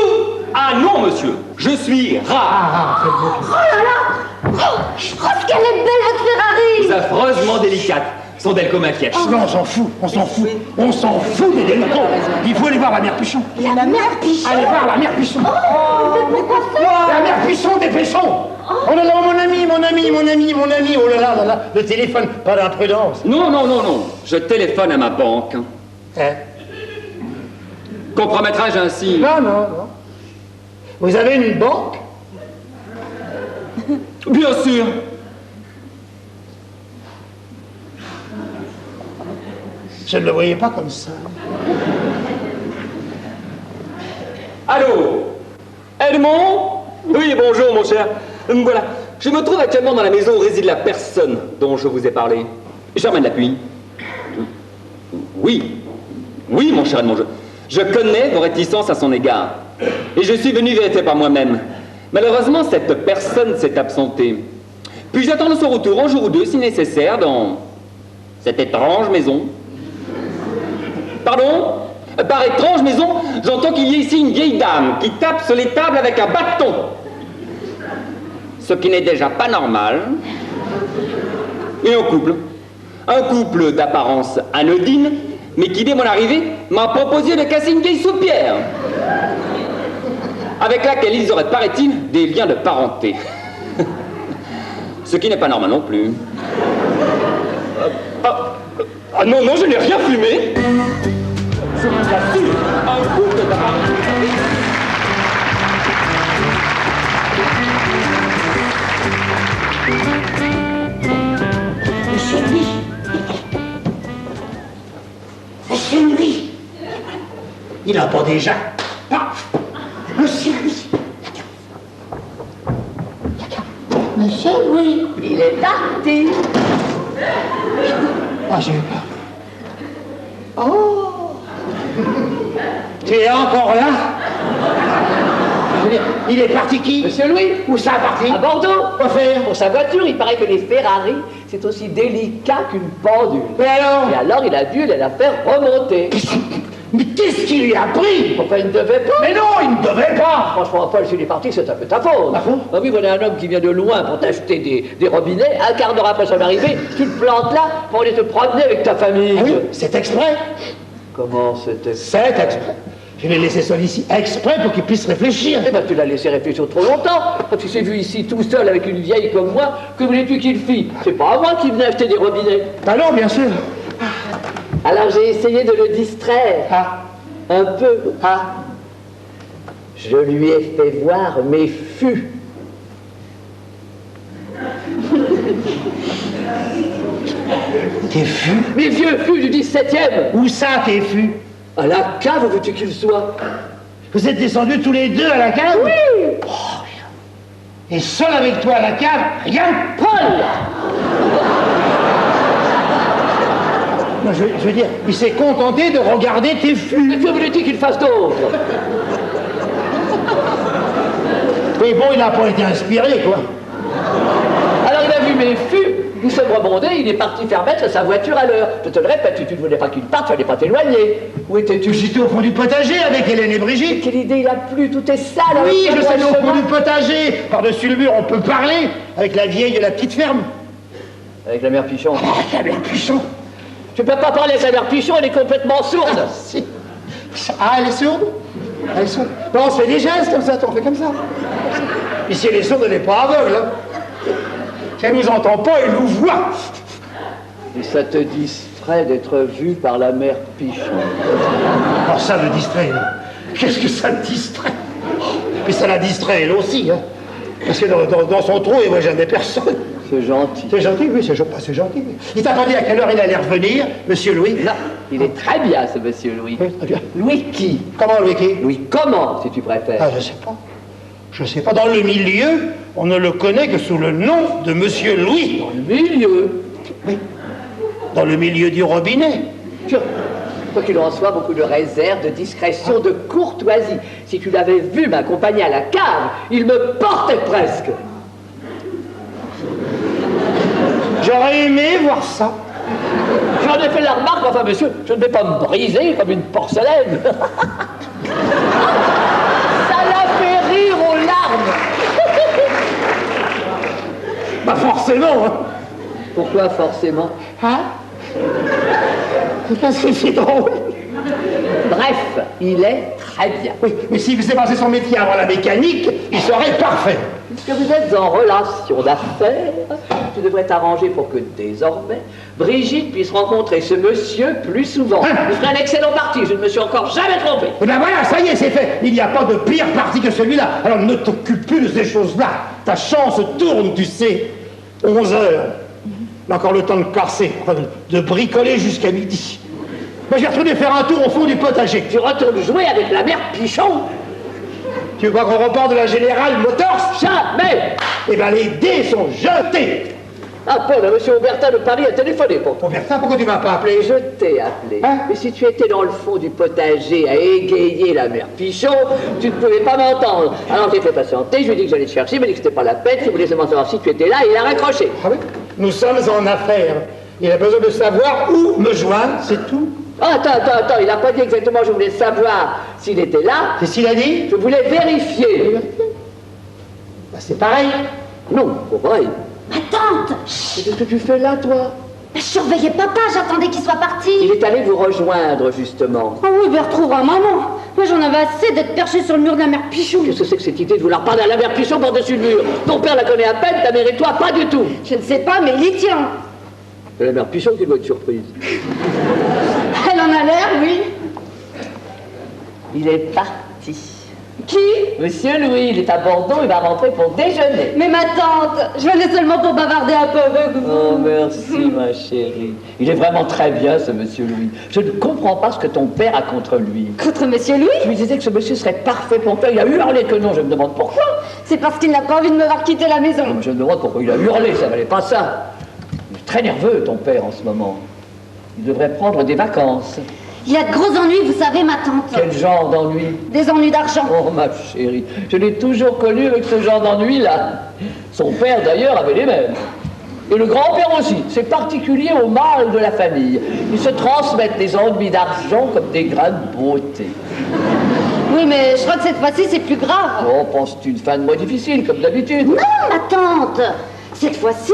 Ah non, monsieur. Je suis rare. Oh là là! Oh, ce qu'elle est belle, votre Ferrari! Affreusement délicate. Sont d'elles comme inquiètes. Non, on s'en fout, on s'en fout. On s'en fout des délinquants. Il faut aller voir la mère Pichon. La mère Pichon! Allez voir la mère Pichon. Mais pourquoi faire? La mère Pichon, dépêchons. Oh là là, mon ami. Oh là là, le téléphone, pas d'imprudence. Non. Je téléphone à ma banque. Hein? Compromettrai-je ainsi? Non. Vous avez une banque? Bien sûr. Je ne le voyais pas comme ça. Allô? Edmond? Oui, bonjour, mon cher. Voilà. Je me trouve actuellement dans la maison où réside la personne dont je vous ai parlé. Germaine Lapuy. Oui, mon cher Edmond, je connais vos réticences à son égard. Et je suis venu vérifier par moi-même. Malheureusement, cette personne s'est absentée. Puis-je attendre son retour un jour ou deux, si nécessaire, dans cette étrange maison? Pardon? Par étrange maison, j'entends qu'il y ait ici une vieille dame qui tape sur les tables avec un bâton. Ce qui n'est déjà pas normal. Et un couple d'apparence anodine, mais qui, dès mon arrivée, m'a proposé de casser une vieille soupière, avec laquelle ils auraient, paraît-il, des liens de parenté. Ce qui n'est pas normal non plus. Non, je n'ai rien fumé. Je vous assure, un couple d'apparence. Monsieur Louis. Il n'a pas déjà. Monsieur Louis. Monsieur Louis. Il est parti. Ah, j'ai eu peur. Oh. Tu es encore là? Je veux dire, il est parti qui? Monsieur Louis, Où ça parti? à Bordeaux, Quoi faire? pour sa voiture, il paraît que les Ferrari, c'est aussi délicat qu'une pendule. Mais alors? Et alors, il a dû la faire remonter. Mais qu'est-ce qu'il lui a pris? Enfin, il ne devait pas. Mais non, il ne devait pas. Franchement, Paul, s'il est parti, c'est un peu ta faute. Ah bon? Ah oui, voilà un homme qui vient de loin pour t'acheter des robinets. Un quart d'heure après son arrivée, tu te plantes là pour aller te promener avec ta famille. Ah oui, c'est exprès. Comment c'était? C'est exprès. Je l'ai laissé seul ici exprès pour qu'il puisse réfléchir. Eh ben, tu l'as laissé réfléchir trop longtemps. Quand tu s'est vu ici tout seul avec une vieille comme moi, que voulais-tu qu'il fît? C'est pas à moi qui venais acheter des robinets. Ah non, bien sûr. Alors j'ai essayé de le distraire. Ah. Un peu. Ah. Je lui ai fait voir mes fûts. Tes fûts? Mes vieux fûts du 17e. Où ça, tes fûts? À la cave, veux-tu qu'il soit? Vous êtes descendus tous les deux à la cave? Oui. Oh, rien. Et seul avec toi à la cave, rien? Paul! Non, je veux dire, il s'est contenté de regarder tes fûts. Mais que voulais-tu qu'il fasse d'autre? Mais bon, il n'a pas été inspiré, quoi. Alors il a vu mes fûts, nous sommes rebondés, il est parti faire mettre sa voiture à l'heure. Je te le répète, tu ne voulais pas qu'il parte, tu n'allais pas t'éloigner. Où étais-tu? J'étais au fond du potager avec Hélène et Brigitte. Quelle idée, il a plu, tout est sale. Oui, avec je toi, sais, au fond chemin. du potager. Par-dessus le mur, on peut parler avec la vieille de la petite ferme. Avec la mère Pichon. La mère Pichon. Tu peux pas parler avec la mère Pichon, elle est complètement sourde. Si. Ah, elle est sourde? Elle est sourde. Non, on se fait des gestes comme ça, on fait comme ça. Et si elle est sourde, elle n'est pas aveugle. Hein. Si elle nous entend pas, elle nous voit. Et ça te distrait d'être vu par la mère Pichon. Oh, ça me distrait. Là. Qu'est-ce que ça me distrait? Puis ça la distrait, elle aussi. Hein. Parce que dans son trou, il ne voit jamais personne. C'est gentil. C'est gentil, oui, c'est gentil. Il t'attendait à quelle heure il allait revenir, monsieur Louis? Non, il est très bien, ce monsieur Louis. Oui, très bien. Louis qui? Comment, Louis qui? Louis comment, si tu préfères? Ah, je sais pas. Je sais pas. Dans le milieu, on ne le connaît que sous le nom de monsieur Louis. Dans le milieu. Oui. Dans le milieu du robinet. Tiens, quoi qu'il en soit, beaucoup de réserve, de discrétion, de courtoisie. Si tu l'avais vu m'accompagner à la cave, il me portait presque. J'aurais aimé voir ça. J'en ai fait la remarque, enfin monsieur, je ne vais pas me briser comme une porcelaine. Ça l'a fait rire aux larmes. Bah forcément, hein. Pourquoi forcément? Hein? Parce que c'est drôle. Bref, il est très bien. Oui, mais s'il faisait passer son métier avant la mécanique, il serait parfait. Puisque vous êtes en relation d'affaires, tu devrais t'arranger pour que désormais, Brigitte puisse rencontrer ce monsieur plus souvent. Hein? Il ferait un excellent parti, je ne me suis encore jamais trompé. Et ben voilà, ça y est, c'est fait. Il n'y a pas de pire parti que celui-là. Alors ne t'occupe plus de ces choses-là. Ta chance tourne, tu sais. 11 heures. On a encore le temps de casser, enfin, de bricoler jusqu'à midi. Moi, je vais retourner faire un tour au fond du potager. Tu retournes jouer avec la mère Pichon? Tu veux pas qu'on reparte de la Générale Motors? Jamais! Eh ben les dés sont jetés. Ah, Paul, monsieur Aubertin de Paris a téléphoné pour toi. Aubertin, pourquoi tu m'as pas appelé? Je t'ai appelé. Hein? Mais si tu étais dans le fond du potager à égayer la mère Pichon, tu ne pouvais pas m'entendre. Alors j'ai fait patienter, je lui ai dit que j'allais te chercher, il m'a dit que c'était pas la peine, je voulais seulement savoir si tu étais là, et il a raccroché. Ah oui? Nous sommes en affaires. Il a besoin de savoir où me joindre, c'est tout. Oh, attends, il n'a pas dit exactement, je voulais savoir s'il était là. C'est ce qu'il a dit? Je voulais vérifier. Bah, c'est pareil. Non, pas vrai. Ma tante! Qu'est-ce que tu fais là, toi? Je surveillais papa, j'attendais qu'il soit parti. Il est allé vous rejoindre, justement. Oh oui, ben retrouvera maman. Moi, j'en avais assez d'être perché sur le mur de la mère Pichon. Qu'est-ce que c'est que cette idée de vouloir parler à la mère Pichon par-dessus le mur? Ton père la connaît à peine, ta mère et toi, pas du tout. Je ne sais pas, mais il y tient. C'est la mère Pichon qui doit être surprise. Elle en a l'air, oui. Il est parti. Qui? Monsieur Louis, il est à Bordeaux, il va rentrer pour déjeuner. Mais ma tante, je venais seulement pour bavarder un peu avec vous. Oh, merci, ma chérie. Il est vraiment très bien, ce monsieur Louis. Je ne comprends pas ce que ton père a contre lui. Contre monsieur Louis? Je lui disais que ce monsieur serait parfait pour toi. Il a hurlé que non, je me demande pourquoi. C'est parce qu'il n'a pas envie de me voir quitter la maison. Non, mais je me demande pourquoi il a hurlé, ça valait pas ça. Il est très nerveux, ton père, en ce moment. Il devrait prendre des vacances. Il a de gros ennuis, vous savez, ma tante. Quel genre d'ennui? Des ennuis d'argent. Oh, ma chérie, je l'ai toujours connu avec ce genre d'ennui-là. Son père, d'ailleurs, avait les mêmes. Et le grand-père aussi. C'est particulier aux mâles de la famille. Ils se transmettent les ennuis d'argent comme des grains de beauté. Oui, mais je crois que cette fois-ci, c'est plus grave. Oh, penses-tu une fin de mois difficile, comme d'habitude? Non, ma tante. Cette fois-ci,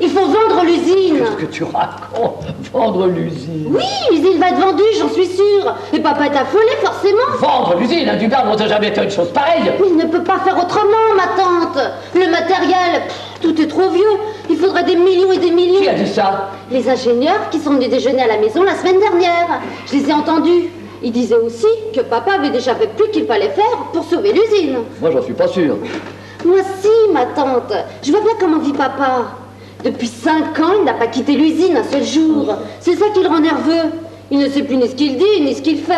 il faut vendre l'usine. Qu'est-ce que tu racontes? Vendre l'usine? Oui, l'usine va être vendue, j'en suis sûre. Et papa est affolé, forcément. Vendre l'usine, hein, du gars, on n'a jamais fait une chose pareille. Mais il ne peut pas faire autrement, ma tante. Le matériel, tout est trop vieux. Il faudrait des millions et des millions. Qui a dit ça? Les ingénieurs qui sont venus déjeuner à la maison la semaine dernière. Je les ai entendus. Ils disaient aussi que papa avait déjà fait plus qu'il fallait faire pour sauver l'usine. Moi, j'en suis pas sûr. Moi si, ma tante. Je vois bien comment vit papa. Depuis 5 ans, il n'a pas quitté l'usine un seul jour. C'est ça qui le rend nerveux. Il ne sait plus ni ce qu'il dit, ni ce qu'il fait.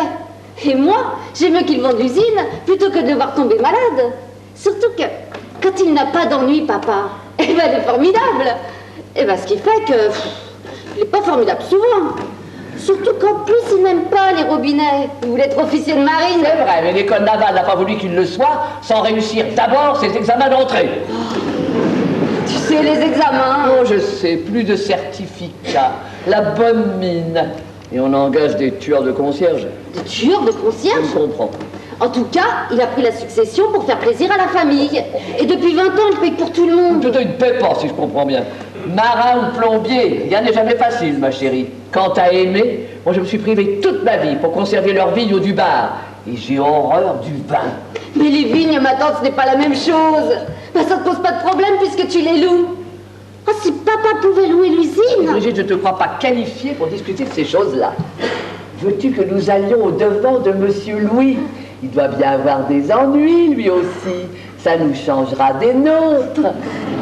Et moi, j'aime mieux qu'il vende l'usine plutôt que de le voir tomber malade. Surtout que, quand il n'a pas d'ennui, papa, eh ben, il est formidable. Eh ben, ce qui fait que, il n'est pas formidable souvent. Surtout qu'en plus, il n'aime pas les robinets. Il voulait être officier de marine. C'est vrai, mais l'école navale n'a pas voulu qu'il le soit sans réussir d'abord ses examens d'entrée. Tu sais, les examens. Oh, je sais, plus de certificats, la bonne mine. Et on engage des tueurs de concierge. Des tueurs de concierge? Je comprends. En tout cas, il a pris la succession pour faire plaisir à la famille. Et depuis 20 ans, il paye pour tout le monde. Tout ne paie pas, si je comprends bien. Marin ou plombier, rien n'est jamais facile, ma chérie. Quant à aimer, moi je me suis privé toute ma vie pour conserver leur vigne au du bar. Et j'ai horreur du vin. Mais les vignes, ma tante, ce n'est pas la même chose. Ben, ça ne te pose pas de problème puisque tu les loues. Oh, si papa pouvait louer l'usine. Brigitte, je ne te crois pas qualifiée pour discuter de ces choses-là. Veux-tu que nous allions au-devant de Monsieur Louis? Il doit bien avoir des ennuis, lui aussi. Ça nous changera des nôtres.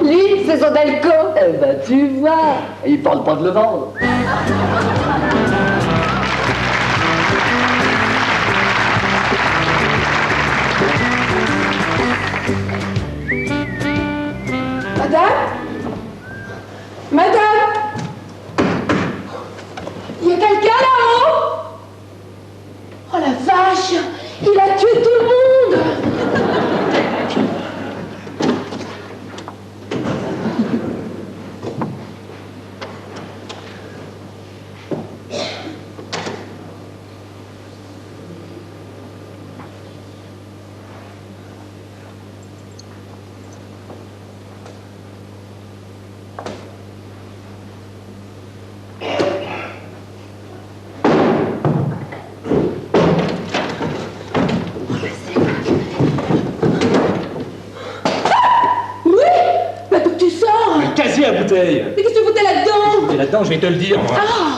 Lui, c'est son Delco. Eh ben, tu vois. Et il parle pas de le vendre. Madame? Madame? Il y a quelqu'un là-haut? Oh la vache! Il a tué tout le monde! bouteille. Mais qu'est-ce que tu foutais là-dedans? Et là-dedans, je vais te le dire, moi.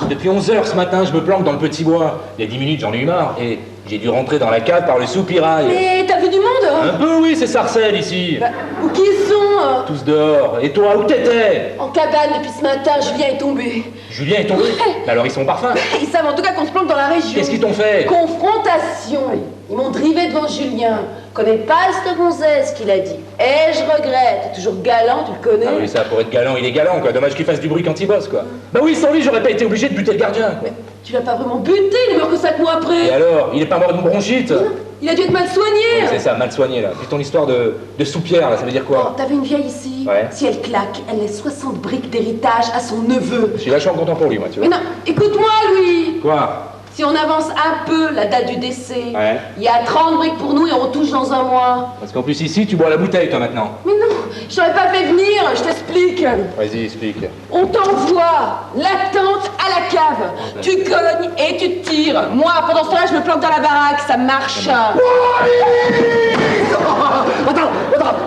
Depuis 11 heures ce matin, je me planque dans le petit bois. Il y a 10 minutes, j'en ai eu marre. Et j'ai dû rentrer dans la cave par le soupirail. Mais t'as vu du monde? Un peu, oui, c'est Sarcelles, ici. Bah, où qu'ils sont? Tous dehors. Et toi, où t'étais? En cabane depuis ce matin, Julien est tombé. Julien est tombé? Mais alors, ils sont parfums. Ils savent en tout cas qu'on se planque dans la région. Qu'est-ce qu'ils t'ont fait? Confrontation. Ils m'ont drivé devant Julien. Connais pas cette gonzesse qu'il a dit. Eh, je regrette. Toujours galant, tu le connais? Ah oui, ça, pour être galant, il est galant, quoi. Dommage qu'il fasse du bruit quand il bosse, quoi. Bah oui, sans lui, j'aurais pas été obligé de buter le gardien. Mais tu l'as pas vraiment buté, il est mort que 5 mois après. Et alors? Il est pas mort d'une bronchite? Non, il a dû être mal soigné. Oui, c'est ça, mal soigné, là. Puis ton histoire de soupière, là, ça veut dire quoi? Oh, t'avais une vieille ici. Ouais. Si elle claque, elle laisse 60 briques d'héritage à son neveu. Je suis vachement content pour lui, moi, tu vois. Mais non, écoute-moi, Louis. Quoi? Si on avance un peu la date du décès, Ouais. il y a 30 briques pour nous et on retouche dans un mois. Parce qu'en plus, ici, tu bois la bouteille, toi, maintenant. Mais non, je t'aurais pas fait venir, je t'explique. Vas-y, explique. On t'envoie la tente à la cave. Tu cognes et tu te tires. Moi, pendant ce temps-là, je me planque dans la baraque, ça marche. Attends.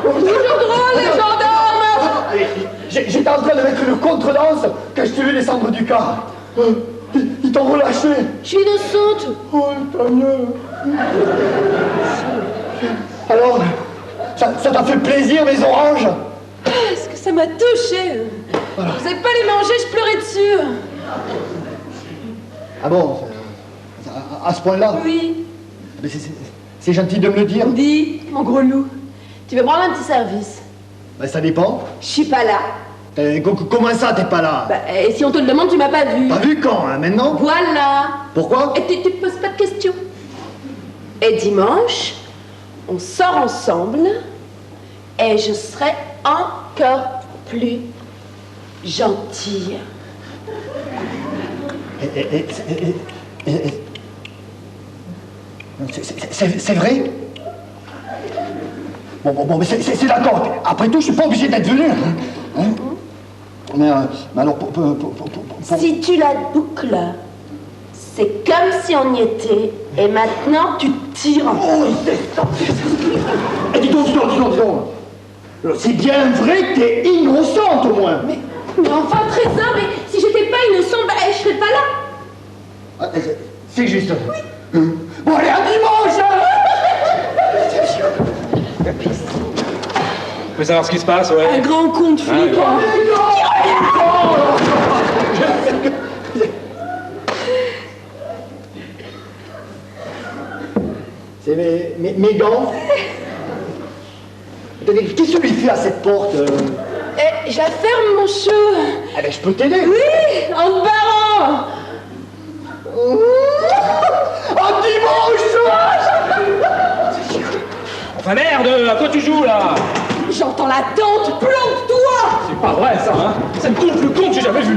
Toujours drôle, les gendarmes. J'étais en train de mettre une contredanse quand je t'ai vu descendre du car. Ils t'ont relâché. Je suis innocente. Oh, tant mieux. Alors, ça t'a fait plaisir, mes oranges? Est-ce que ça m'a touchée? Je n'osais pas les manger, je pleurais dessus. Ah bon, à ce point-là? Oui. Mais c'est gentil de me le dire. Dis, mon gros loup, tu veux prendre un petit service? Ben, ça dépend. Je suis pas là. Comment ça, t'es pas là? Bah, et si on te le demande, tu m'as pas vu. Pas vu quand, hein, maintenant? Voilà. Pourquoi? Et tu te poses pas de questions. Et dimanche, on sort ensemble et je serai encore plus gentille. C'est vrai? Bon, mais c'est d'accord. Après tout, je suis pas obligé d'être venu. Hein? Mais alors, Si tu la boucles, c'est comme si on y était, et maintenant tu tires. Oh, dis donc. C'est bien vrai que t'es innocente, au moins. Mais enfin, Trésor, mais si j'étais pas innocente, bah, je serais pas là. C'est juste. Oui. Bon, allez, à dimanche. Tu veux savoir ce qui se passe, ouais? Un grand con de flic. C'est mes gants. Attendez, qu'est-ce que tu lui fais à cette porte Je la ferme, mon chou. Ah ben, je peux t'aider. Oui, en te barrant. À dimanche. Enfin merde, à quoi tu joues là? J'entends la tente, plante-toi. C'est pas vrai ça, hein? C'est le coup le plus con que j'ai jamais vu.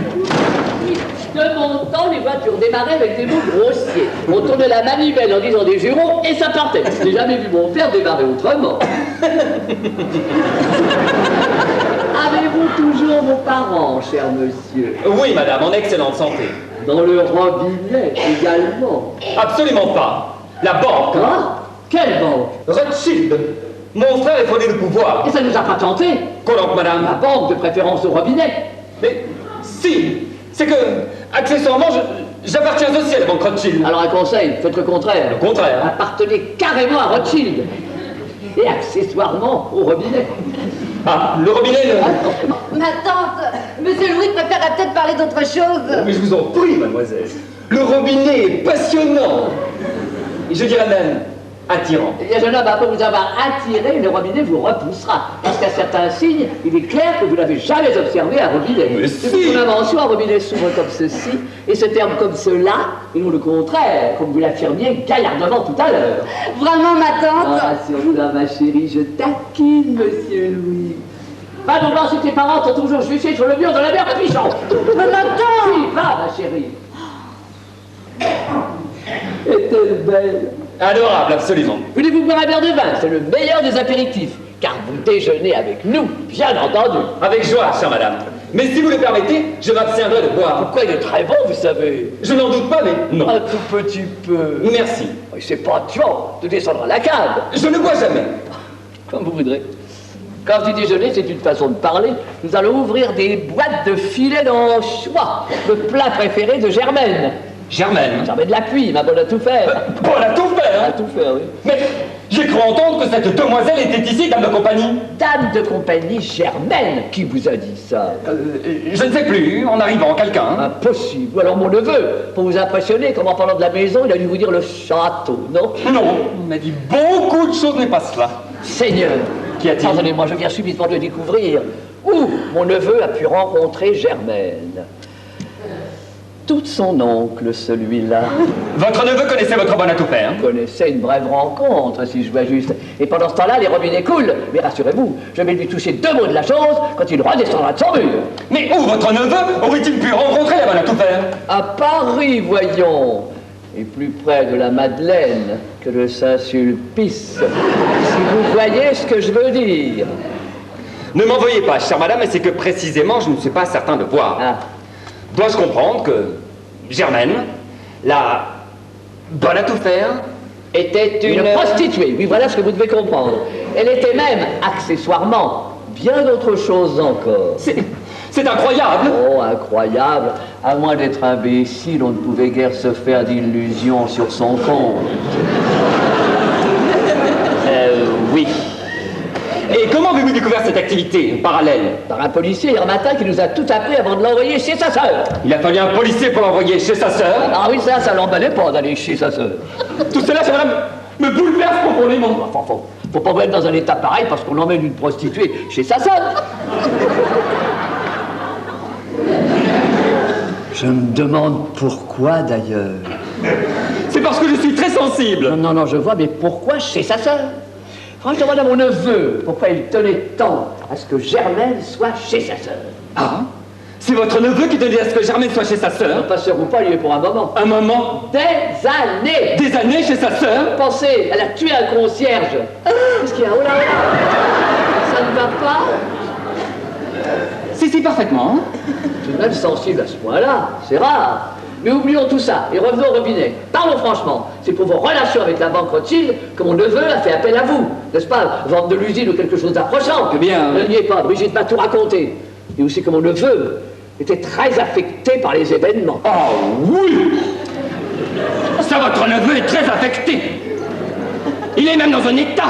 De mon temps, les voitures démarraient avec des mots grossiers. On tournait la manivelle en disant des jurons et ça partait. J'ai jamais vu mon père démarrer autrement. Avez-vous toujours vos parents, cher monsieur? Oui, madame, en excellente santé. Dans le robinet également. Absolument pas. La banque. Quoi? Quelle banque? Rothschild. Mon frère est fondé le pouvoir. Et ça nous a pas tenté? Quoi donc, madame? La banque de préférence au robinet. Mais si. C'est que, accessoirement, j'appartiens aussi à la banque Rothschild. Alors un conseil, faites le contraire. Le contraire. Appartenez carrément à Rothschild. Et accessoirement au robinet. Ah, le robinet, Ma tante, Monsieur Louis préférerait peut-être parler d'autre chose. Mais je vous en prie, mademoiselle. Le robinet est passionnant. Et je dirais même attirant. Et un jeune homme, après vous avoir attiré, le robinet vous repoussera. Parce qu'à certains signes, il est clair que vous n'avez jamais observé un robinet. Mais C'est si. une invention, un robinet s'ouvre comme ceci, et se ferme comme cela, et non le contraire, comme vous l'affirmiez gaillardement tout à l'heure. Vraiment, ma tante. Ah, sur ça, ma chérie, je taquine, monsieur Louis. Va donc voir si tes parents t'ont toujours juché sur le mur de la mer de Pichon. Mais ma tante. Si, va, ma chérie. Est-elle belle? Adorable, absolument. Voulez-vous boire un verre de vin? C'est le meilleur des apéritifs. Car vous déjeunez avec nous, bien entendu. Avec joie, chère madame. Mais si vous le permettez, je m'abstiendrai de boire. Pourquoi il est très bon, vous savez? Je n'en doute pas, mais non. Un tout petit peu. Merci. C'est pas tuant de descendre à la cave. Je ne bois jamais. Comme vous voudrez. Quand je dis déjeuner, c'est une façon de parler. Nous allons ouvrir des boîtes de filets d'anchois, le plat préféré de Germaine. Germaine. Germaine Lapuis, ma bonne à tout faire. Bon, on a tout fait, À hein. tout faire, oui. Mais j'ai cru entendre que cette demoiselle était ici, dame de compagnie. Dame de compagnie Germaine, qui vous a dit ça? Je ne sais plus, en arrivant, quelqu'un. Impossible. Ou alors mon neveu, pour vous impressionner, comme en parlant de la maison, il a dû vous dire le château, non? Non, il m'a dit beaucoup de choses, mais pas cela. Seigneur, Qu'y a-t-il? pardonnez-moi, je viens subitement de découvrir où mon neveu a pu rencontrer Germaine. Tout son oncle, celui-là. Votre neveu connaissait votre bonne à tout faire. Connaissait une brève rencontre, si je vois juste. Et pendant ce temps-là, les robinets coulent. Mais rassurez-vous, je vais lui toucher 2 mots de la chose quand il redescendra de son mur. Mais où votre neveu aurait-il pu rencontrer la bonne à tout faire? À Paris, voyons. Et plus près de la Madeleine que de Saint-Sulpice. Si vous voyez ce que je veux dire. Ne m'en veuillez pas, chère madame, mais c'est que précisément, je ne suis pas certain de boire. Ah. Dois-je comprendre que Germaine, la bonne à tout faire, était Une prostituée, oui, voilà ce que vous devez comprendre. Elle était même, accessoirement, bien d'autre chose encore. C'est incroyable. Oh, incroyable. À moins d'être imbécile, on ne pouvait guère se faire d'illusions sur son compte. Oui. Et comment avez-vous découvert cette activité parallèle? Par un policier hier matin qui nous a tout appris avant de l'envoyer chez sa sœur. Il a fallu un policier pour l'envoyer chez sa sœur. Ah oui, ça l'emballait pas d'aller chez sa sœur. Tout cela, chère madame, me bouleverse profondément. Enfin, faut pas être dans un état pareil parce qu'on emmène une prostituée chez sa sœur. Je me demande pourquoi d'ailleurs. C'est parce que je suis très sensible. Non, je vois, mais pourquoi chez sa sœur? Franchement, demande à mon neveu pourquoi il tenait tant à ce que Germaine soit chez sa sœur. Ah, C'est votre neveu qui tenait à ce que Germaine soit chez sa sœur? Pas sœur ou pas, il y est pour un moment. Un moment? Des années! Des années chez sa sœur? Pensez, elle a tué un concierge. Qu'est-ce qu'il y a? Oh là là! Ça ne va pas? Si, parfaitement. Tout de même sensible à ce point-là, c'est rare. Mais oublions tout ça et revenons au robinet. Parlons franchement, c'est pour vos relations avec la banque Rothschild que mon neveu a fait appel à vous, n'est-ce pas? Vente de l'usine ou quelque chose d'approchant. Eh bien... Ne niez pas, Brigitte m'a tout raconté. Et aussi que mon neveu était très affecté par les événements. Oh oui! Ça, votre neveu est très affecté. Il est même dans un état.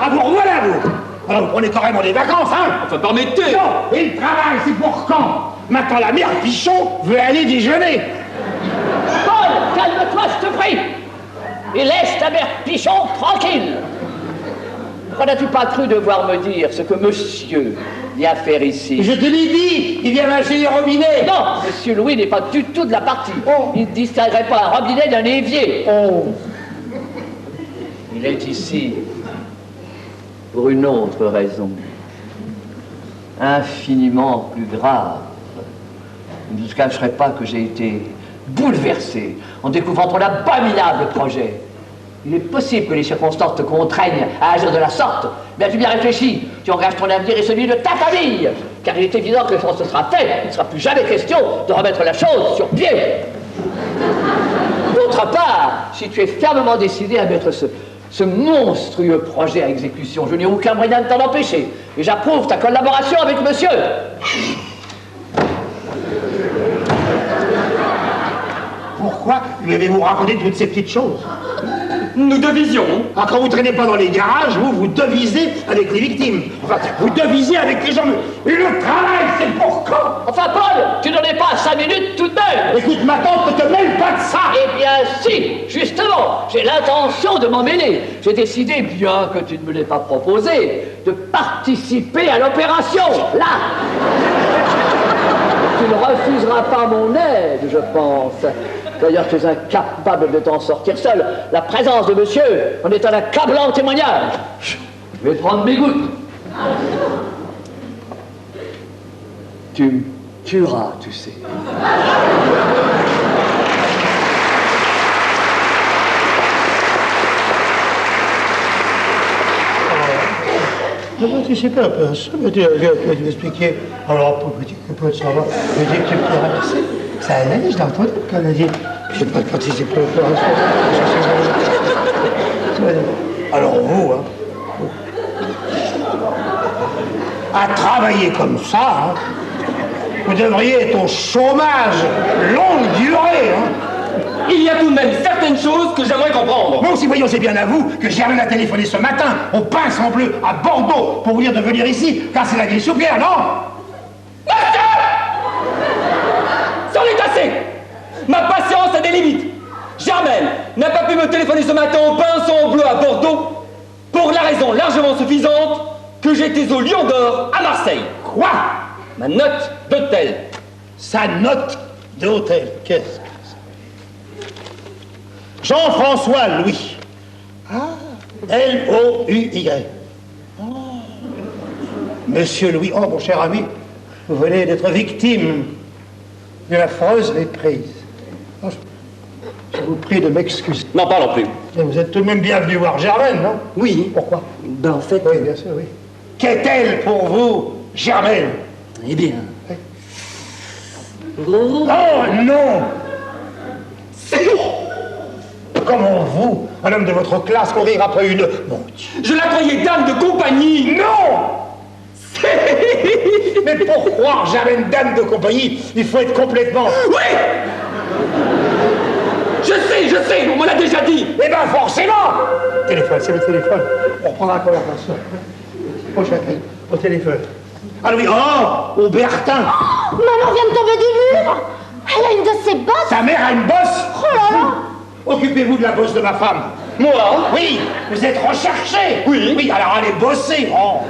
Ah, vous revoilà, vous. Alors, vous prenez carrément des vacances, hein? Enfin, permettez. Non, et le travail, c'est pour quand? Maintenant, la mère Pichon veut aller déjeuner. Paul, calme-toi, je te prie. Et laisse ta mère Pichon tranquille. Pourquoi n'as-tu pas cru devoir me dire ce que monsieur vient faire ici? Je te l'ai dit, il vient mâcher les robinets. Non, monsieur Louis n'est pas du tout de la partie. Oh. Il ne distinguerait pas un robinet d'un évier. Oh. Il est ici pour une autre raison, infiniment plus grave. Je ne vous cacherai pas que j'ai été bouleversé en découvrant ton abominable projet. Il est possible que les circonstances te contraignent à agir de la sorte, mais as-tu bien réfléchi? Tu engages ton avenir et celui de ta famille, car il est évident que quand ce sera fait, il ne sera plus jamais question de remettre la chose sur pied. D'autre part, si tu es fermement décidé à mettre ce monstrueux projet à exécution, je n'ai aucun moyen de t'en empêcher, et j'approuve ta collaboration avec monsieur. Pourquoi lui avez-vous raconté toutes ces petites choses? Nous devisions. Ah, quand vous traînez pas dans les garages, vous devisez avec les victimes. Enfin, vous devisez avec les gens. Et le travail, c'est pour quand? Enfin, Paul, tu n'en es pas à 5 minutes tout de même. Écoute, ma tante, ne te mêle pas de ça. Eh bien, si, justement, j'ai l'intention de m'en mêler. J'ai décidé, bien que tu ne me l'aies pas proposé, de participer à l'opération, là. Tu ne refuseras pas mon aide, je pense. D'ailleurs, tu es incapable de t'en sortir seul. La présence de monsieur en est un accablant témoignage. Je vais prendre mes gouttes. Tu me tueras, tu sais. Tu sais pas, ça veut dire que tu expliquer. Alors, pour petit peu de savoir, je dis que tu peux ramasser. Ça allait, je l'ai entendu quand elle a dit. Je sais pas quand il s'est pris alors, vous, hein, à travailler comme ça, hein, vous devriez être au chômage longue durée, hein. Il y a tout de même certaines choses que j'aimerais comprendre. Bon, si voyons, c'est bien à vous que Germaine a téléphoné ce matin au Pince en Bleu à Bordeaux pour vous dire de venir ici, car c'est la grille sous pierre, non? C'en est assez! Ma patience a des limites. Germaine n'a pas pu me téléphoner ce matin au Pinson Bleu à Bordeaux pour la raison largement suffisante que j'étais au Lion d'Or à Marseille. Quoi? Ma note d'hôtel. Sa note d'hôtel, qu'est-ce que c'est? Jean-François Louis. Ah, L-O-U-Y. Oh. Monsieur Louis, oh mon cher ami, vous venez d'être victime d'une affreuse méprise. Oh, je vous prie de m'excuser. N'en parlons plus. Et vous êtes tout de même bienvenu voir Germaine, non? Oui. Pourquoi? Ben en fait... Oui, bien sûr, oui. Qu'est-elle pour vous, Germaine? Eh bien... Oh non! Comment vous, un homme de votre classe, courir après une... Mon Dieu! Je la croyais dame de compagnie. Non! Mais pour croire Germaine dame de compagnie, il faut être complètement... Oui! Je sais, on me l'a déjà dit. Eh ben forcément! Téléphone, c'est le téléphone. On reprendra la conversation. Prochain appel, au téléphone. Ah oui, oh! Aubertin! Oh, maman vient de tomber du mur. Elle a une de ses bosses. Ta mère a une bosse? Oh là là. Occupez-vous de la bosse de ma femme. Moi? Oui, vous êtes recherché. Oui. Oui, alors allez bosser. Oh.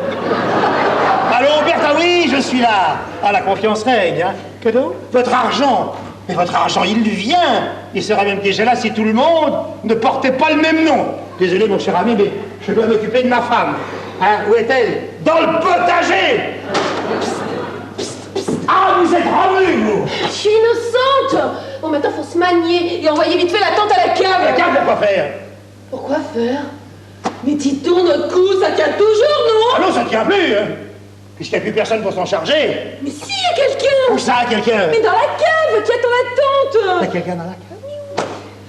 Allô, Bertha, oui, je suis là. Ah, la confiance règne, hein. Que donc? Votre argent. Mais votre argent, il vient. Il serait même déjà là si tout le monde ne portait pas le même nom. Désolé, mon cher ami, mais je dois m'occuper de ma femme. Hein, où est-elle? Dans le potager. Psst, psst, psst. manier et envoyer vite fait la tante à la cave. La cave, pourquoi faire? Pourquoi faire? Mais dis-donc, notre coup, ça tient toujours, non? Ah non, ça ne tient plus, hein. Puisqu'il n'y a plus personne pour s'en charger. Mais si, il y a quelqu'un. Où ça, quelqu'un? Mais dans la cave, qui attend la Il y a tante. quelqu'un dans la cave?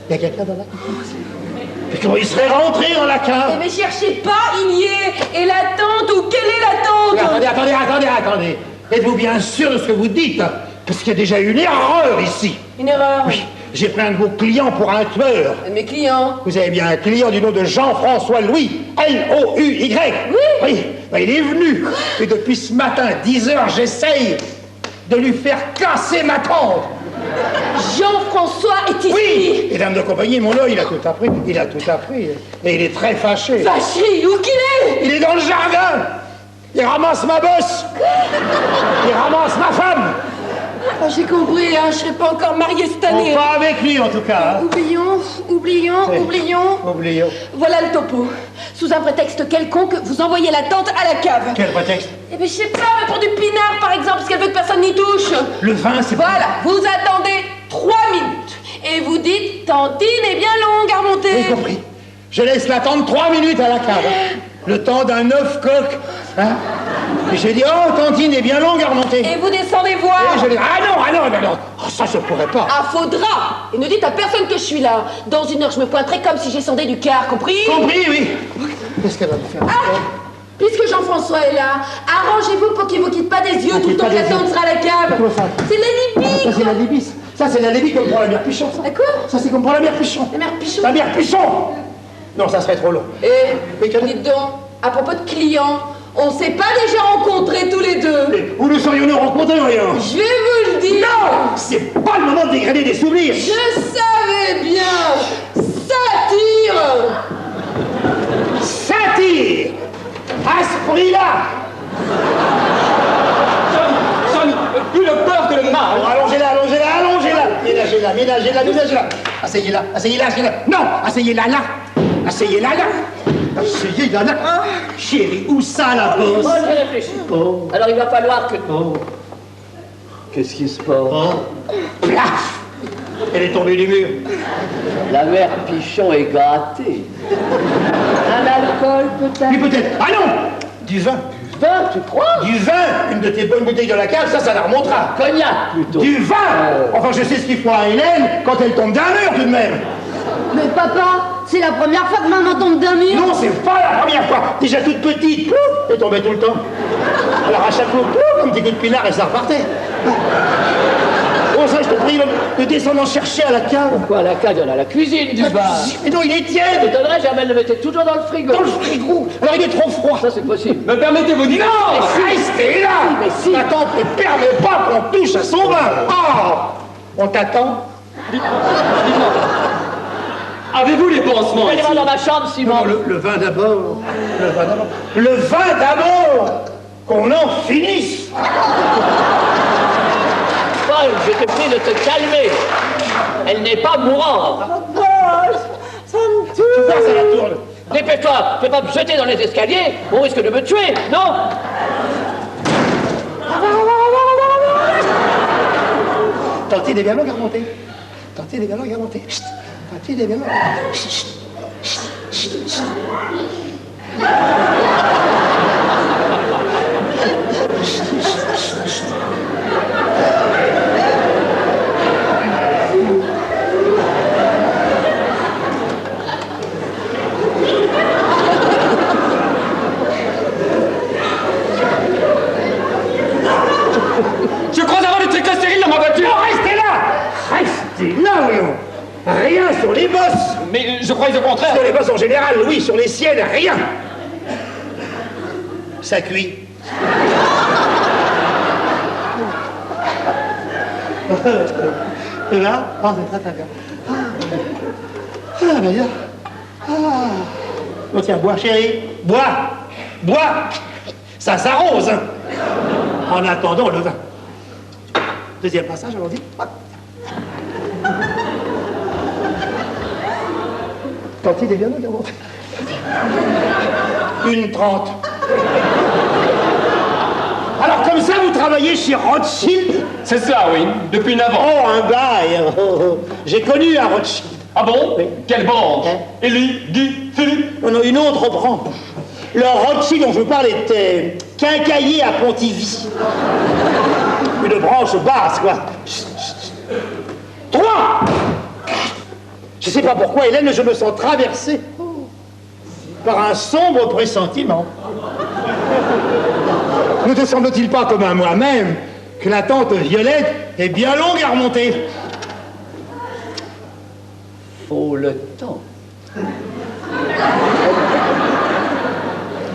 Il y a quelqu'un dans la cave? Mais comment il serait rentré dans la cave? Mais cherchez pas, il y est. Et la tante, ou quelle est la tante? Mais attendez. Êtes-vous bien sûr de ce que vous dites? Parce qu'il y a déjà eu une erreur ici. Une erreur. Oui, j'ai pris un de vos clients pour un tueur. Mes clients. Vous avez bien un client du nom de Jean-François Louis, L-O-U-Y. Oui, ben, il est venu. Et depuis ce matin, 10 heures, j'essaye de lui faire casser ma tante. Jean-François est ici. Oui, et dame de compagnie, mon œil, il a tout appris. Et il est très fâché. Fâché, où qu'il est? Il est dans le jardin. Il ramasse ma bosse. Il ramasse ma femme. Oh, j'ai compris, hein, je serai pas encore mariée cette année. Pas avec lui, en tout cas. Hein. Oublions. Voilà le topo. Sous un prétexte quelconque, vous envoyez la tante à la cave. Quel prétexte? Eh bien, je sais pas, mais pour du pinard, par exemple, parce qu'elle veut que personne n'y touche. Le vin, c'est... Voilà, vous attendez 3 minutes. Et vous dites, tantine est bien longue à remonter. J'ai compris. Je laisse l'attendre 3 minutes à la cave. Hein. Le temps d'un œuf coq. Hein. Et je dis, oh, tantine est bien longue à remonter. Et vous descendez voir. Et je dis, ah non. Oh, ça, je pourrais pas. Ah, faudra. Et ne dites à personne que je suis là. Dans 1 heure, je me pointerai comme si descendais du car, compris? Compris, oui. Qu'est-ce qu'elle va me faire? Ah, puisque Jean-François est là, arrangez-vous pour qu'il vous quitte pas des yeux tout le temps que la tante sera à la cave. C'est la Libye. Ça, c'est la Libye. Ça, c'est la Libye comme pour la mère Pichon. Ça. Quoi? Ça, c'est comme pour la mère Pichon. La mère Pichon? La mère Pichon. Non, ça serait trop long. Et dites donc, à propos de clients, on s'est pas déjà rencontrés tous les deux? Mais où nous serions-nous rencontrés, rien? Je vais vous le dire. Non, c'est pas le moment de dégrader des souvenirs. Je savais bien. Satire. À ce prix-là. Sonny, plus le peur que le mal. Alors, allongez-la. Ménagez-la. Asseyez-la. Non, asseyez-la là. Asseyez-la là. Chérie, où ça, la bosse? Moi, je réfléchis. Oh. Alors, il va falloir que... Oh. Qu'est-ce qui se passe? Oh. Plaf. Elle est tombée du mur. La mère Pichon est gâtée. Un alcool, peut-être? Oui, peut-être. Ah non. Du vin. Vin, tu crois? Du vin. Une de tes bonnes bouteilles de la cave, ça la remontera. Cognac, plutôt. Du vin. Enfin, je sais ce qu'il faut à Hélène quand elle tombe d'un mur, tout de même. Mais papa, c'est la première fois que maman tombe d'un mur. Non, c'est pas la première fois. Déjà toute petite, plouf, elle tombait tout le temps. Alors à chaque fois, plouf, un petit coup de pinard et ça repartait. Oh, ça, je te prie de descendre en chercher à la cave. Quoi, à la cave, il y en a la cuisine du bar. Mais non, il est Je tiède. m'étonnerais, Germaine le mettait toujours dans le frigo. Dans le frigo. Alors il est trop froid. Ça, c'est possible. Me permettez-vous de dire... Non, restez là. mais si. La tante ne permet pas qu'on touche à son vin. Oh, on t'attend. Avez-vous les pansements Allez ici? voir dans ma chambre, Simon. Non, le vin d'abord. Le vin d'abord. Qu'on en finisse. Paul, je te prie de te calmer. Elle n'est pas mourante. Ça me tue. Tu vois, ça la tourne. Dépêche-toi, tu vas pas me jeter dans les escaliers, on risque de me tuer, non? Tentez des bien longues à remonter. Chut. Tentez des bien longues. Chut. Je crois avoir des trucs stériles dans ma voiture. Restez là, voyons. Rien sur les bosses. Mais je croyais au contraire. Sur les bosses en général, oui, sur les siennes, rien. Ça cuit. Là, c'est très bien. Ah, bien. Oh, tiens, bois, chérie. Bois. Ça s'arrose. Hein. En attendant le vin. Deuxième passage, allons-y. Tentez des viandes, d'abord. 1:30. Alors, comme ça, vous travaillez chez Rothschild? C'est ça, oui, depuis 9 ans. Oh, un bail. J'ai connu un Rothschild. Ah bon? Oui. Quelle branche? Hein? Élie, Guy, Philippe? Non, non, une autre branche. Le Rothschild dont je vous parle était quincaillier à Pontivy. Une branche basse, quoi. Chut, chut, chut. 3. Je sais pas pourquoi, Hélène, mais je me sens traversé par un sombre pressentiment. Ne te semble-t-il pas, comme à moi-même, que la tante Violette est bien longue à remonter? Faut le temps.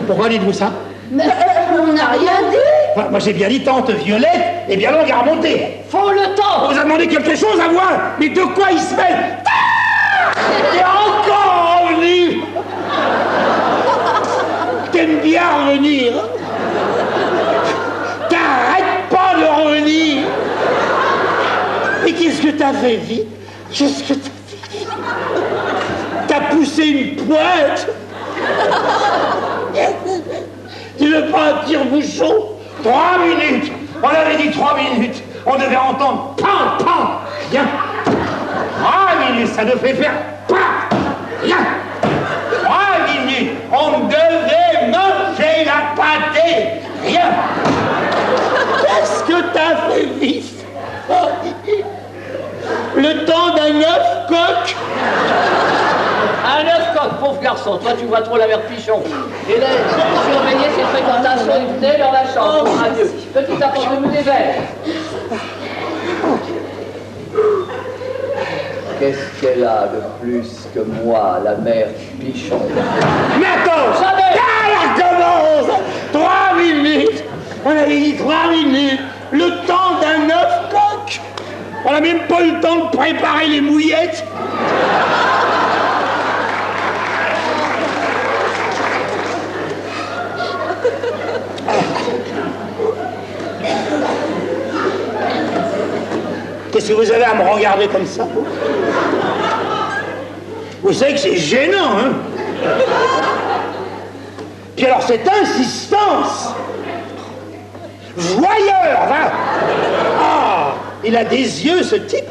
Pourquoi dites-vous ça? Mais on n'a rien dit. Enfin, moi j'ai bien dit tante Violette est bien longue à remonter. Faut le temps. On vous a demandé quelque chose à voir, mais de quoi il se mêle? T'es encore revenu. T'aimes bien revenir. T'arrêtes pas de revenir. Mais qu'est-ce que t'as fait vite? Qu'est-ce que t'as fait vite? T'as poussé une pointe. Tu veux pas un tire-bouchon? 3 minutes. On avait dit 3 minutes. On devait entendre pan, pan. Rien. 3 minutes, ça nous fait faire pan. Rien. 3 minutes. On devait manger la pâtée. Rien. Qu'est-ce que t'as fait vif? Le temps d'un œuf coq. Un œuf coq, pauvre garçon, toi tu vois trop la mère Pichon. Hélène, surveillez ses fréquentations et venez dans la chambre. Adieu. Petit apporte-nous des verres. Qu'est-ce qu'elle a de plus que moi, la mère Pichon? Mais attends! Jamais! Ah, elle recommence! 3 minutes! On avait dit 3 minutes! Le temps d'un œuf coq! On n'a même pas eu le temps de préparer les mouillettes! Qu'est-ce que vous avez à me regarder comme ça? Vous savez que c'est gênant, hein? Puis alors, cette insistance! Joyeur, va! Ah! Il a des yeux, ce type!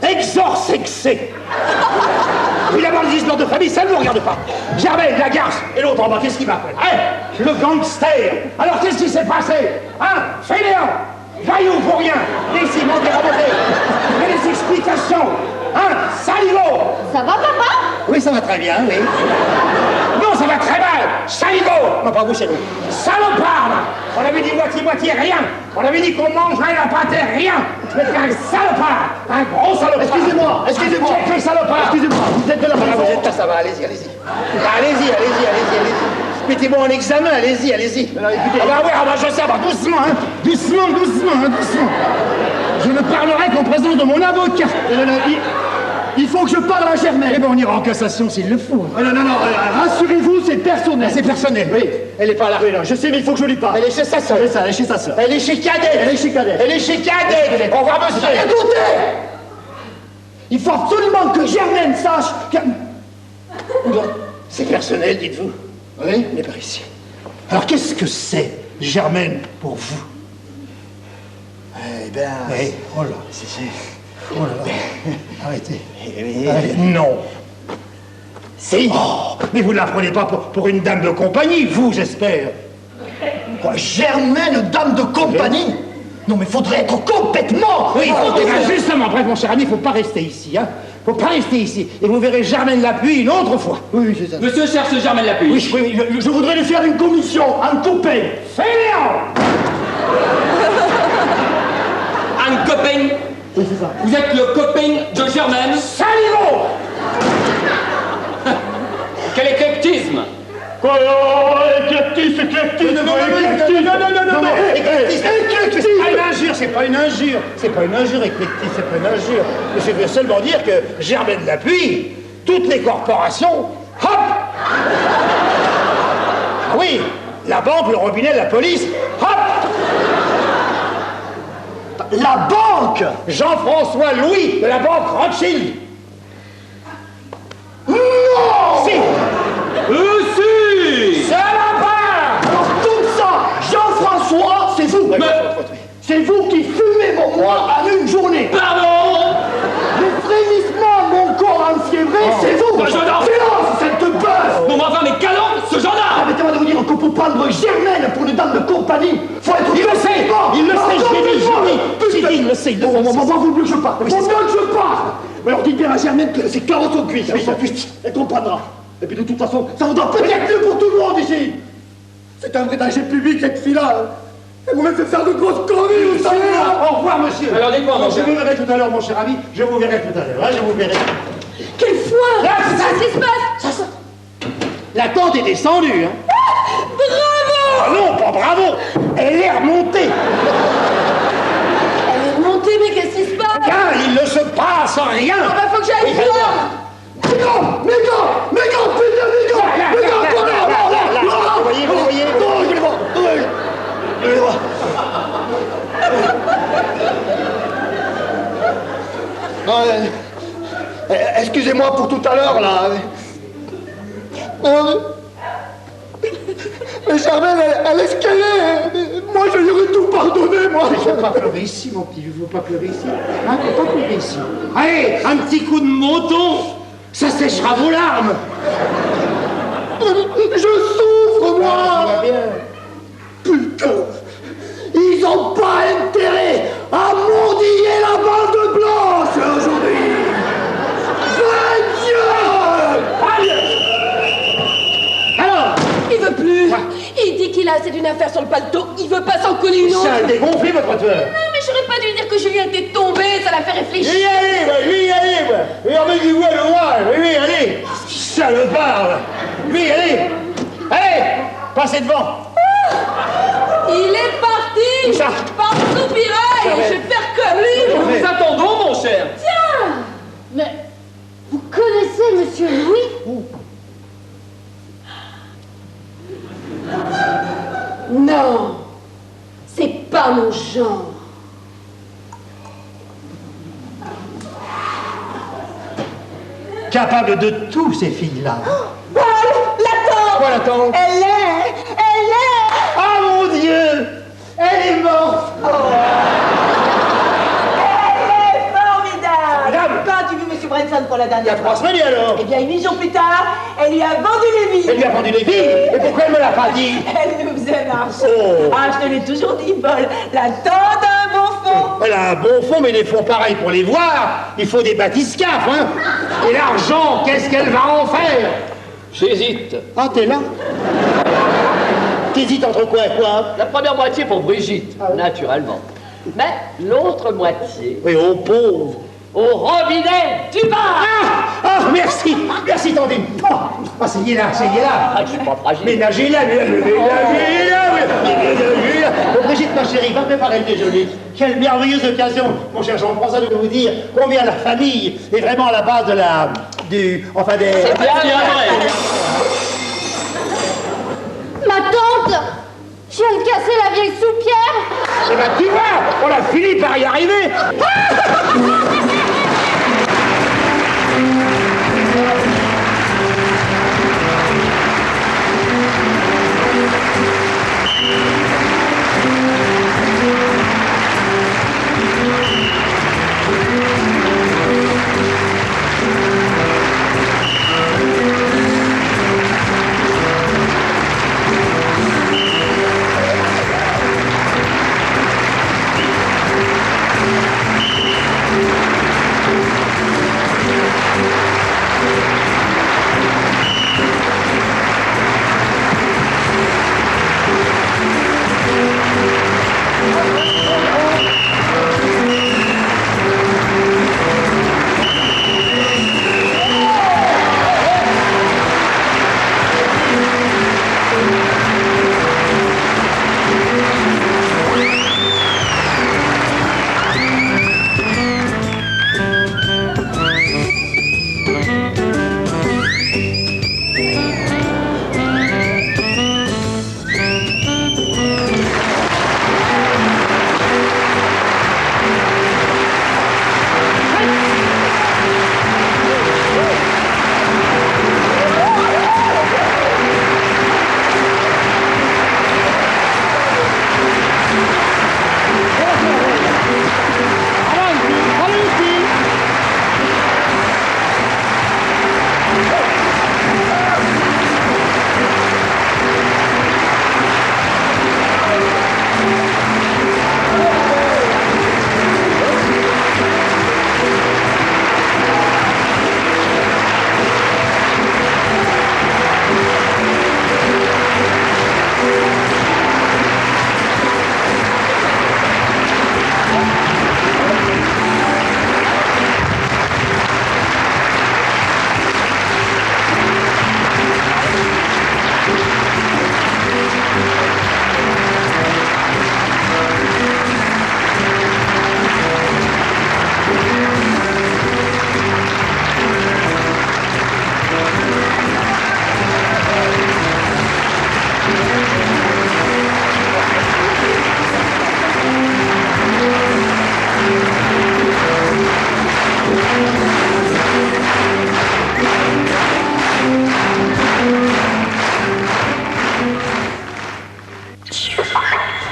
Exorsexé! Puis d'abord, les histoires de famille, ça ne vous regarde pas! Germaine, la garce! Et l'autre en bas, qu'est-ce qu'il m'appelle? Hein? Le gangster! Alors, qu'est-ce qui s'est passé? Hein? Fainéant! Vaillou pour rien! Ici, montez, remontez! Mais des explications! Hein? Saligo! Ça va, papa? Oui, ça va très bien, oui. Non, ça va très mal! Saligo! Non, pas vous, chez nous. Saloparde! On avait dit moitié-moitié, rien! On avait dit qu'on mangerait la pâtée, rien! Mais t'es un salopard! Un gros salopard! Excusez-moi! Excusez-moi! Quel salopard! Excusez-moi! Vous êtes de la maison! Vous êtes là, ça va, allez-y, allez-y. Allez-y, allez-y, allez-y, allez-y. Mettez-moi en examen, allez-y, allez-y. Ah bah oui, ah bah je sais, bah doucement, hein. Doucement, doucement, hein, doucement. Je ne parlerai qu'en présence de mon avocat. Il faut que je parle à Germaine. Eh ben, on ira en cassation s'il le faut. Non, rassurez-vous, c'est personnel. C'est personnel. Oui, elle n'est pas là. Oui, non, je sais, mais il faut que je lui parle. Elle est chez sa sœur. Elle est chez sa sœur. Elle est chez Cadette. Elle est chez Cadette. Elle est chez Cadette. Au revoir, monsieur. Écoutez! Il faut absolument que Germaine sache que... C'est personnel, dites-vous. Oui, mais par ici. Alors, qu'est-ce que c'est, Germaine, pour vous? Eh ben... Oui, oh là, c'est... Oh là là. Arrêtez. Arrêtez. Non. Si. Oh, mais vous ne la prenez pas pour une dame de compagnie, vous, j'espère. Quoi, Germaine, dame de compagnie? Non, mais faudrait être complètement... Oui, justement, bref, mon cher ami, il ne faut pas rester ici, hein. Faut pas rester ici. Et vous verrez Germaine Lapuy une autre fois. Oui, c'est ça. Monsieur cherche Germaine Lapuy. Oui, je voudrais lui faire une commission, un copain. Fainéant! Un copain. Oui, c'est ça. Vous êtes le copain de Germaine. Saligo! Quel éclectisme! Quoi? Éclectisme! Non, éclectisme! C'est pas une injure! C'est pas une injure, éclectisme, c'est pas une injure. Je veux seulement dire que Germaine Lapuy, toutes les corporations, hop! Ah oui, la banque, le robinet, la police, hop! La banque! Jean-François Louis de la banque Rothschild! Non! Si! Si! C'est la part! Alors tout ça, Jean-François C'est vous qui fumez mon moi en une journée. Pardon. Les frémissements, mon corps enfiévré, c'est vous. Gendarme. Silence, cette buzz. Non, mais enfin, mais calme, ce gendarme. Permettez-moi de vous dire que pour prendre Germaine pour une dame de compagnie, faut être... Il le sait, il le sait. Bon, vous voulez que je parte. Vous voulez que je parte. Mais alors dites bien à Germaine que c'est carotte au cuisse. Elle comprendra. Et puis de toute façon, ça vaudra peut-être mieux pour tout le monde ici. C'est un vrai danger public, cette fille-là. Elle vous fait faire de grosses conneries, vous savez. Au revoir, monsieur. Alors, dites-moi, mon Je cher. vous verrai tout à l'heure, mon cher ami. Je vous verrai tout à l'heure. Je vous verrai. Quelle foire! Qu'est-ce qui se passe? La tente est descendue, hein. Bravo! Ah non, pas bravo. Elle est remontée. Elle est remontée, mais qu'est-ce qui se passe? Car il ne se passe rien. Ah bah faut que j'aille voir! Méga, putain, Vous voyez. Excusez-moi pour tout à l'heure, là. Mais Germaine, elle est ce qu'elle est. Moi, je lui aurais tout pardonné, moi. Il ne faut pas pleurer ici, mon petit. Il ne faut pas pleurer ici. Hein, il ne faut pas pleurer ici. Allez, un petit coup de menton. Ça séchera vos larmes. Je souffre, moi. Ça va bien. Putain, ils n'ont pas intérêt à mordiller la bande blanche aujourd'hui. Alors, Il veut plus! Il dit qu'il a assez d'une affaire sur le paletot, il veut pas s'en coller une autre! ça a dégonflé votre tueur. Non, mais j'aurais pas dû dire que Julien était tombé, ça l'a fait réfléchir! Lui, allez, moi. Et on met du voile au roi. Lui, allez. Salopard. Lui, allez. Allez, passez devant. Il est parti! Où ça? Par soupirail! Je vais faire comme lui! Nous vous attendons, mon cher. Tiens! Mais vous connaissez Monsieur Louis? Non! C'est pas mon genre! Capable de tout, ces filles-là. Paul, l'attends. Quoi, l'attends? Elle est. Ah, mon Dieu. Elle est morte. Elle est formidable. Formidable. Quand as-tu vu M. Branson pour la Il y a dernière 3 fois? semaines, et alors? Eh bien, 8 jours plus tard, elle lui a vendu les vies. Elle lui a vendu les filles. Et pourquoi elle me l'a pas dit? Elle nous faisait marcher. Oh. Ah, je te l'ai toujours dit, Paul. La tente a un bon fond. Elle a un bon fond, mais des fonds pareils pour les voir, il faut des bathyscaphes, hein. Et l'argent, qu'est-ce qu'elle va en faire? J'hésite. Ah, t'es là? T'hésites entre quoi et quoi? La première moitié pour Brigitte, naturellement. Mais l'autre moitié Oui, oh pauvre. au robinet du bar. Ah, merci, Tandine. Asseyez-la. Ah, je suis pas fragile. Ménagez-la. Oh, Brigitte, ma chérie, va préparer le déjeuner. Quelle merveilleuse occasion, mon cher Jean, prends ça de vous dire combien la famille est vraiment à la base de des... C'est bien vrai. Ma tante! Je viens de casser la vieille soupière! Eh ben, tu vois, on a fini par y arriver.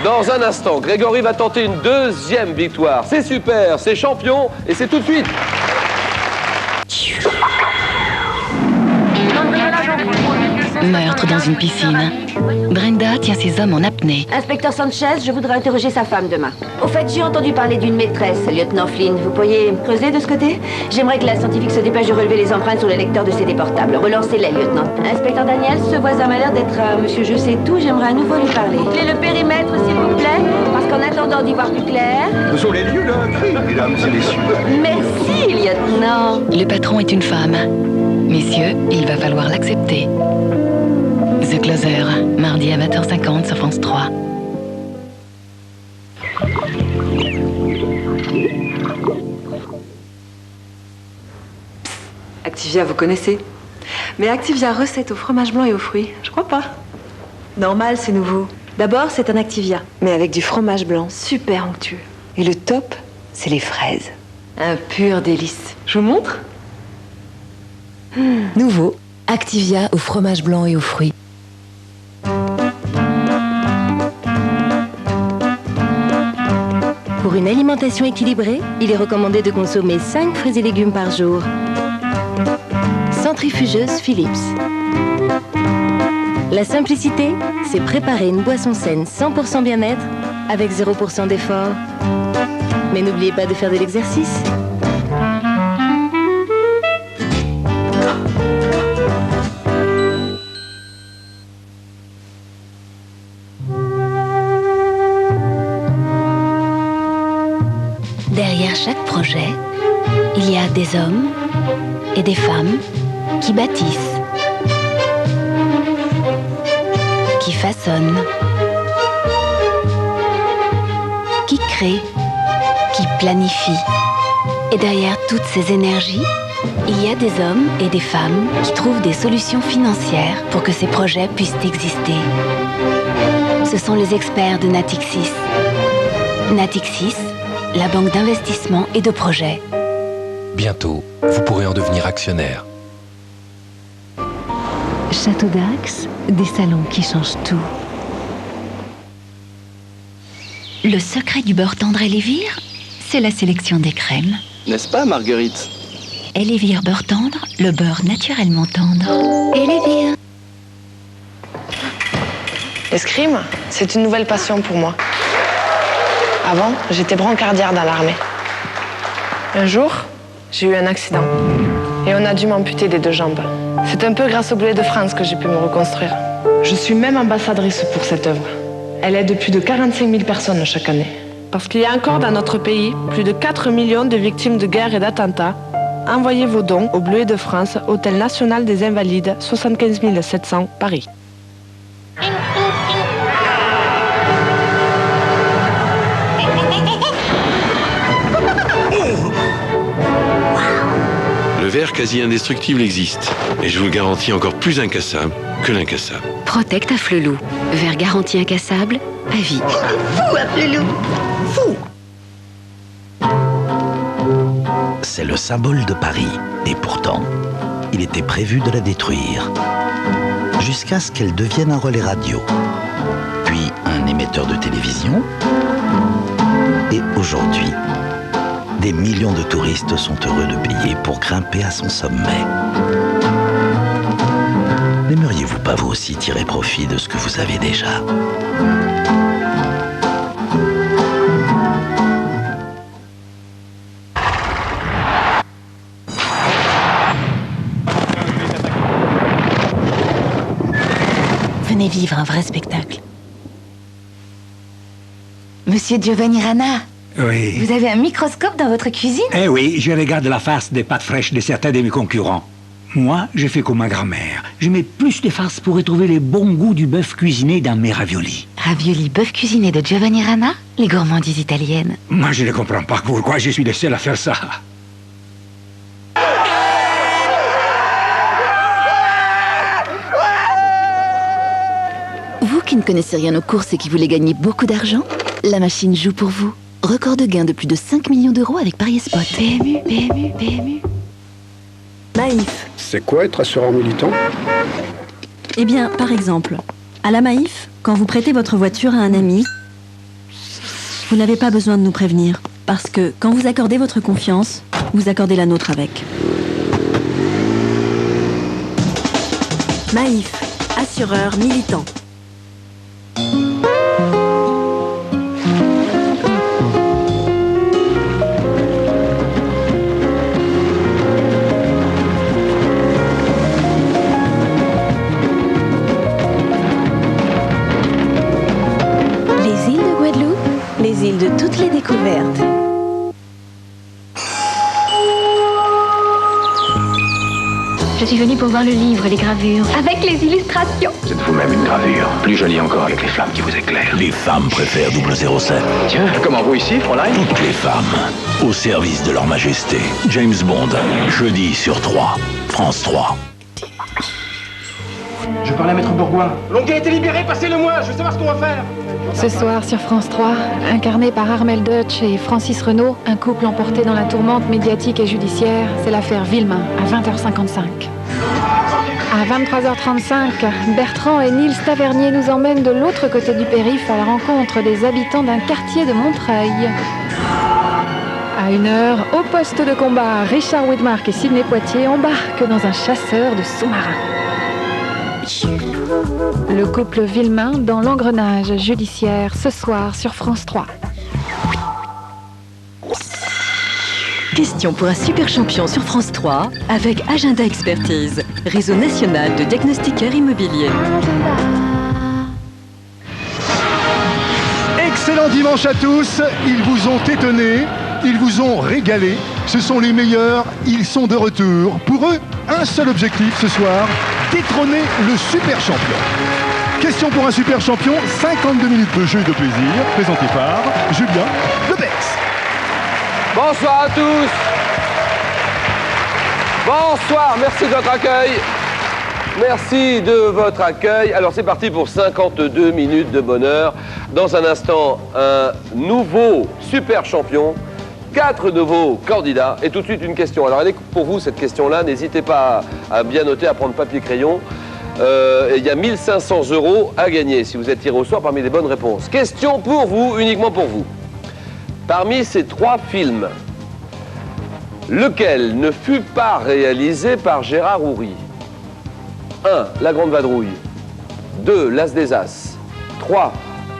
Dans un instant, Grégory va tenter une deuxième victoire. C'est super, c'est champion et c'est tout de suite. Meurtre dans une piscine. Brenda tient ses hommes en apnée. Inspecteur Sanchez, je voudrais interroger sa femme demain. Au fait, j'ai entendu parler d'une maîtresse, lieutenant Flynn. Vous pourriez creuser de ce côté? J'aimerais que la scientifique se dépêche de relever les empreintes sur le lecteur de ses portables. Relancez-les, lieutenant. Inspecteur Daniels, ce voisin m'a l'air d'être monsieur Je sais tout. J'aimerais à nouveau lui parler. Et le périmètre, s'il vous plaît, parce qu'en attendant d'y voir plus clair... Ce sont les lieux d'un crime, mesdames et messieurs. Merci, lieutenant. Le patron est une femme. Messieurs, il va falloir l'accepter. The Closer, mardi à 20h50 sur France 3. Activia, vous connaissez? Mais Activia recette au fromage blanc et aux fruits, je crois pas. Normal, c'est nouveau. D'abord, c'est un Activia, mais avec du fromage blanc, super onctueux. Et le top, c'est les fraises. Un pur délice. Je vous montre? Nouveau, Activia au fromage blanc et aux fruits. Pour une alimentation équilibrée, il est recommandé de consommer 5 fruits et légumes par jour. Centrifugeuse Philips. La simplicité, c'est préparer une boisson saine 100% bien-être avec 0% d'effort. Mais n'oubliez pas de faire de l'exercice. Derrière chaque projet, il y a des hommes et des femmes qui bâtissent, qui façonnent, qui créent, qui planifient. Et derrière toutes ces énergies, il y a des hommes et des femmes qui trouvent des solutions financières pour que ces projets puissent exister. Ce sont les experts de Natixis. Natixis, la banque d'investissement et de projets. Bientôt, vous pourrez en devenir actionnaire. Château d'Axe, des salons qui changent tout. Le secret du beurre tendre Elevir, c'est la sélection des crèmes. N'est-ce pas, Marguerite? Elevir beurre tendre, le beurre naturellement tendre. Elevir. L'escrime, c'est une nouvelle passion pour moi. Avant, j'étais brancardière dans l'armée. Un jour, j'ai eu un accident et on a dû m'amputer des 2 jambes. C'est un peu grâce au Bleuet de France que j'ai pu me reconstruire. Je suis même ambassadrice pour cette œuvre. Elle aide plus de 45 000 personnes chaque année. Parce qu'il y a encore dans notre pays plus de 4 millions de victimes de guerre et d'attentats. Envoyez vos dons au Bleuet de France, Hôtel National des Invalides, 75 700, Paris. Le verre quasi indestructible existe, et je vous le garantis encore plus incassable que l'incassable. Protect à Flelou. Verre garantie incassable, à vie. Fou à Flelou. Fou. C'est le symbole de Paris, et pourtant, il était prévu de la détruire. Jusqu'à ce qu'elle devienne un relais radio, puis un émetteur de télévision, et aujourd'hui, des millions de touristes sont heureux de payer pour grimper à son sommet. N'aimeriez-vous pas vous aussi tirer profit de ce que vous avez déjà ? Venez vivre un vrai spectacle. Monsieur Giovanni Rana. Oui. Vous avez un microscope dans votre cuisine? Eh oui, je regarde la farce des pâtes fraîches de certains de mes concurrents. Moi, je fais comme ma grand-mère. Je mets plus de farce pour retrouver les bons goûts du bœuf cuisiné dans mes raviolis. Ravioli bœuf cuisiné de Giovanni Rana? Les gourmandises italiennes. Moi, je ne comprends pas pourquoi je suis le seul à faire ça. Vous qui ne connaissez rien aux courses et qui voulez gagner beaucoup d'argent, la machine joue pour vous. Record de gain de plus de 5 millions d'euros avec Paris Spot. PMU, PMU, PMU. Maïf. C'est quoi être assureur militant? Eh bien, par exemple, À la Maïf, quand vous prêtez votre voiture à un ami, vous n'avez pas besoin de nous prévenir. Parce que quand vous accordez votre confiance, vous accordez la nôtre avec. Maïf, assureur militant. Les îles de Guadeloupe, les îles de toutes les découvertes. Je suis venue pour voir le livre, les gravures, avec les illustrations. C'est vous-même une gravure, plus jolie encore avec les flammes qui vous éclairent. Les femmes préfèrent 007. Tiens, comment vous ici, Fräulein? Toutes les femmes, au service de leur majesté. James Bond, jeudi sur 3, France 3. Je parlais à Maître Bourgoin. Longuet a été libéré, passez-le-moi, je veux savoir ce qu'on va faire. Ce soir sur France 3, incarné par Armel Deutsch et Francis Renaud, un couple emporté dans la tourmente médiatique et judiciaire, c'est l'affaire Villemain, à 20h55. À 23h35, Bertrand et Niels Tavernier nous emmènent de l'autre côté du périph' à la rencontre des habitants d'un quartier de Montreuil. À 1h, au poste de combat, Richard Widmark et Sidney Poitier embarquent dans un chasseur de sous-marins. Le couple Villemain dans l'engrenage judiciaire ce soir sur France 3. Question pour un super champion sur France 3 avec Agenda Expertise, réseau national de diagnostiqueurs immobiliers. Excellent dimanche à tous, ils vous ont étonnés, ils vous ont régalé, ce sont les meilleurs, ils sont de retour. Pour eux, un seul objectif ce soir, détrôner le super champion. Question pour un super champion, 52 minutes de jeu et de plaisir, présenté par Julien Lebex. Bonsoir à tous. Bonsoir, merci de votre accueil. Merci de votre accueil. Alors c'est parti pour 52 minutes de bonheur. Dans un instant, un nouveau super champion, 4 nouveaux candidats et tout de suite une question. Alors elle est pour vous cette question-là, n'hésitez pas à bien noter, à prendre papier-crayon. Il y a 1500 € à gagner si vous êtes tiré au sort parmi les bonnes réponses. Question pour vous, uniquement pour vous. Parmi ces 3 films, lequel ne fut pas réalisé par Gérard Houry? 1. La Grande Vadrouille. 2. L'As des As. 3.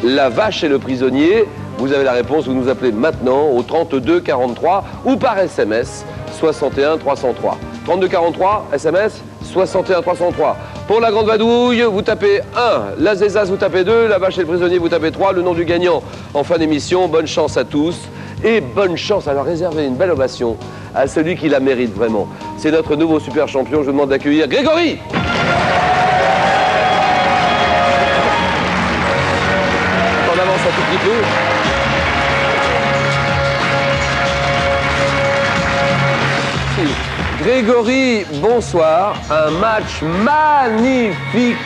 La Vache et le Prisonnier. Vous avez la réponse, vous nous appelez maintenant au 32 43 ou par SMS 61 303. 32 43, SMS 61 303. Pour la Grande Vadrouille, vous tapez 1, L'As des As, vous tapez 2, La Vache et le Prisonnier, vous tapez 3, le nom du gagnant en fin d'émission. Bonne chance à tous et bonne chance. Alors réservez une belle ovation à celui qui la mérite vraiment. C'est notre nouveau super champion, je vous demande d'accueillir Grégory. On avance un tout petit peu. Grégory, bonsoir. Un match magnifique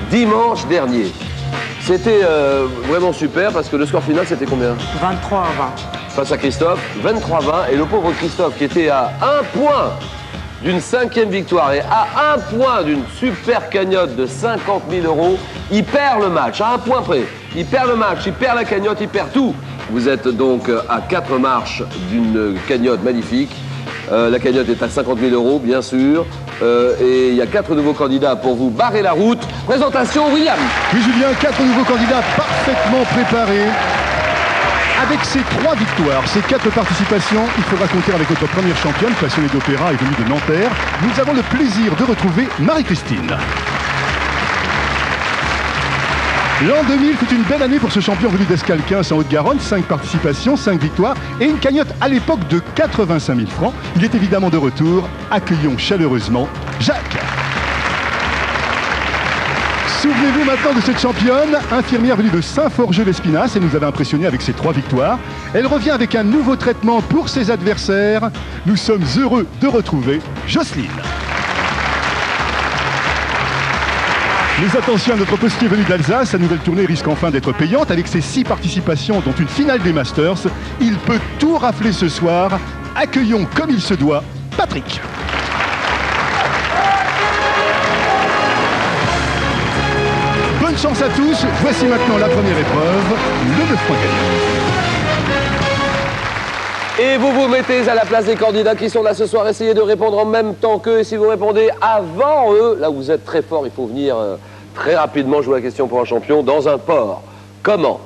dimanche dernier. C'était vraiment super parce que le score final c'était combien? 23 à 20. Face à Christophe, 23-20. Et le pauvre Christophe qui était à 1 point d'une 5e victoire et à 1 point d'une super cagnotte de 50 000 €, il perd le match, à 1 point près. Il perd le match, il perd la cagnotte, il perd tout. Vous êtes donc à 4 marches d'une cagnotte magnifique. La cagnotte est à 50 000 €, bien sûr. Et il y a 4 nouveaux candidats pour vous barrer la route. Présentation, William. Oui, Julien, 4 nouveaux candidats parfaitement préparés. Avec ces 3 victoires, ces 4 participations, il faudra compter avec notre première championne, passionnée d'opéra et venue de Nanterre. Nous avons le plaisir de retrouver Marie-Christine. L'an 2000 fut une belle année pour ce champion venu d'Escalquin, en Haute-Garonne. 5 participations, 5 victoires et une cagnotte à l'époque de 85 000 francs. Il est évidemment de retour. Accueillons chaleureusement Jacques. Souvenez-vous maintenant de cette championne, infirmière venue de Saint-Forgeux-l'Espinasse, et nous avait impressionné avec ses 3 victoires. Elle revient avec un nouveau traitement pour ses adversaires. Nous sommes heureux de retrouver Jocelyne. Mais attention à notre postier venu d'Alsace, sa nouvelle tournée risque enfin d'être payante. Avec ses 6 participations, dont une finale des Masters, il peut tout rafler ce soir. Accueillons comme il se doit, Patrick. chance à tous. Voici maintenant la première épreuve, le bœuf point gagnant. Et vous vous mettez à la place des candidats qui sont là ce soir. Essayez de répondre en même temps qu'eux. Et si vous répondez avant eux, là vous êtes très fort, il faut venir très rapidement jouer la question pour un champion dans un port. Comment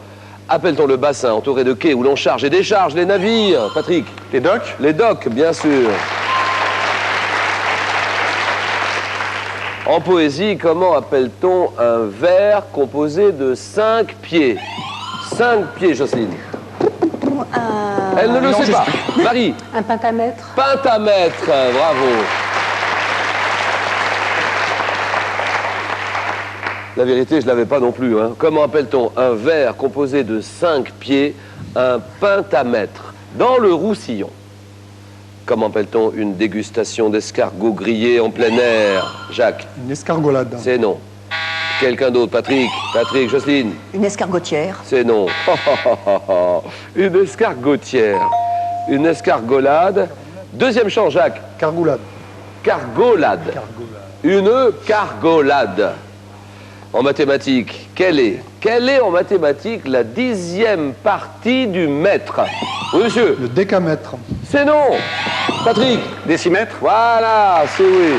appelle-t-on le bassin entouré de quais où l'on charge et décharge les navires? Patrick? Les docks? Les docks, bien sûr. En poésie, comment appelle-t-on un vers composé de 5 pieds? 5 pieds, Jocelyne. Elle ne le sait pas. Marie? Un pentamètre. Pentamètre, bravo. La vérité, je ne l'avais pas non plus. Hein. Comment appelle-t-on un verre composé de 5 pieds, un pentamètre? Dans le Roussillon. Comment appelle-t-on une dégustation d'escargots grillés en plein air? Jacques? Une escargolade. C'est non. Quelqu'un d'autre? Patrick? Patrick, Jocelyne? Une escargotière. C'est non. Une escargotière. Une escargolade. Deuxième chant, Jacques. Cargoulade. Cargolade. Une cargolade. En mathématiques, quelle est en mathématiques la 10e partie du mètre? Oui, monsieur. Le décamètre. C'est non. Patrick? Décimètre. Voilà, c'est oui.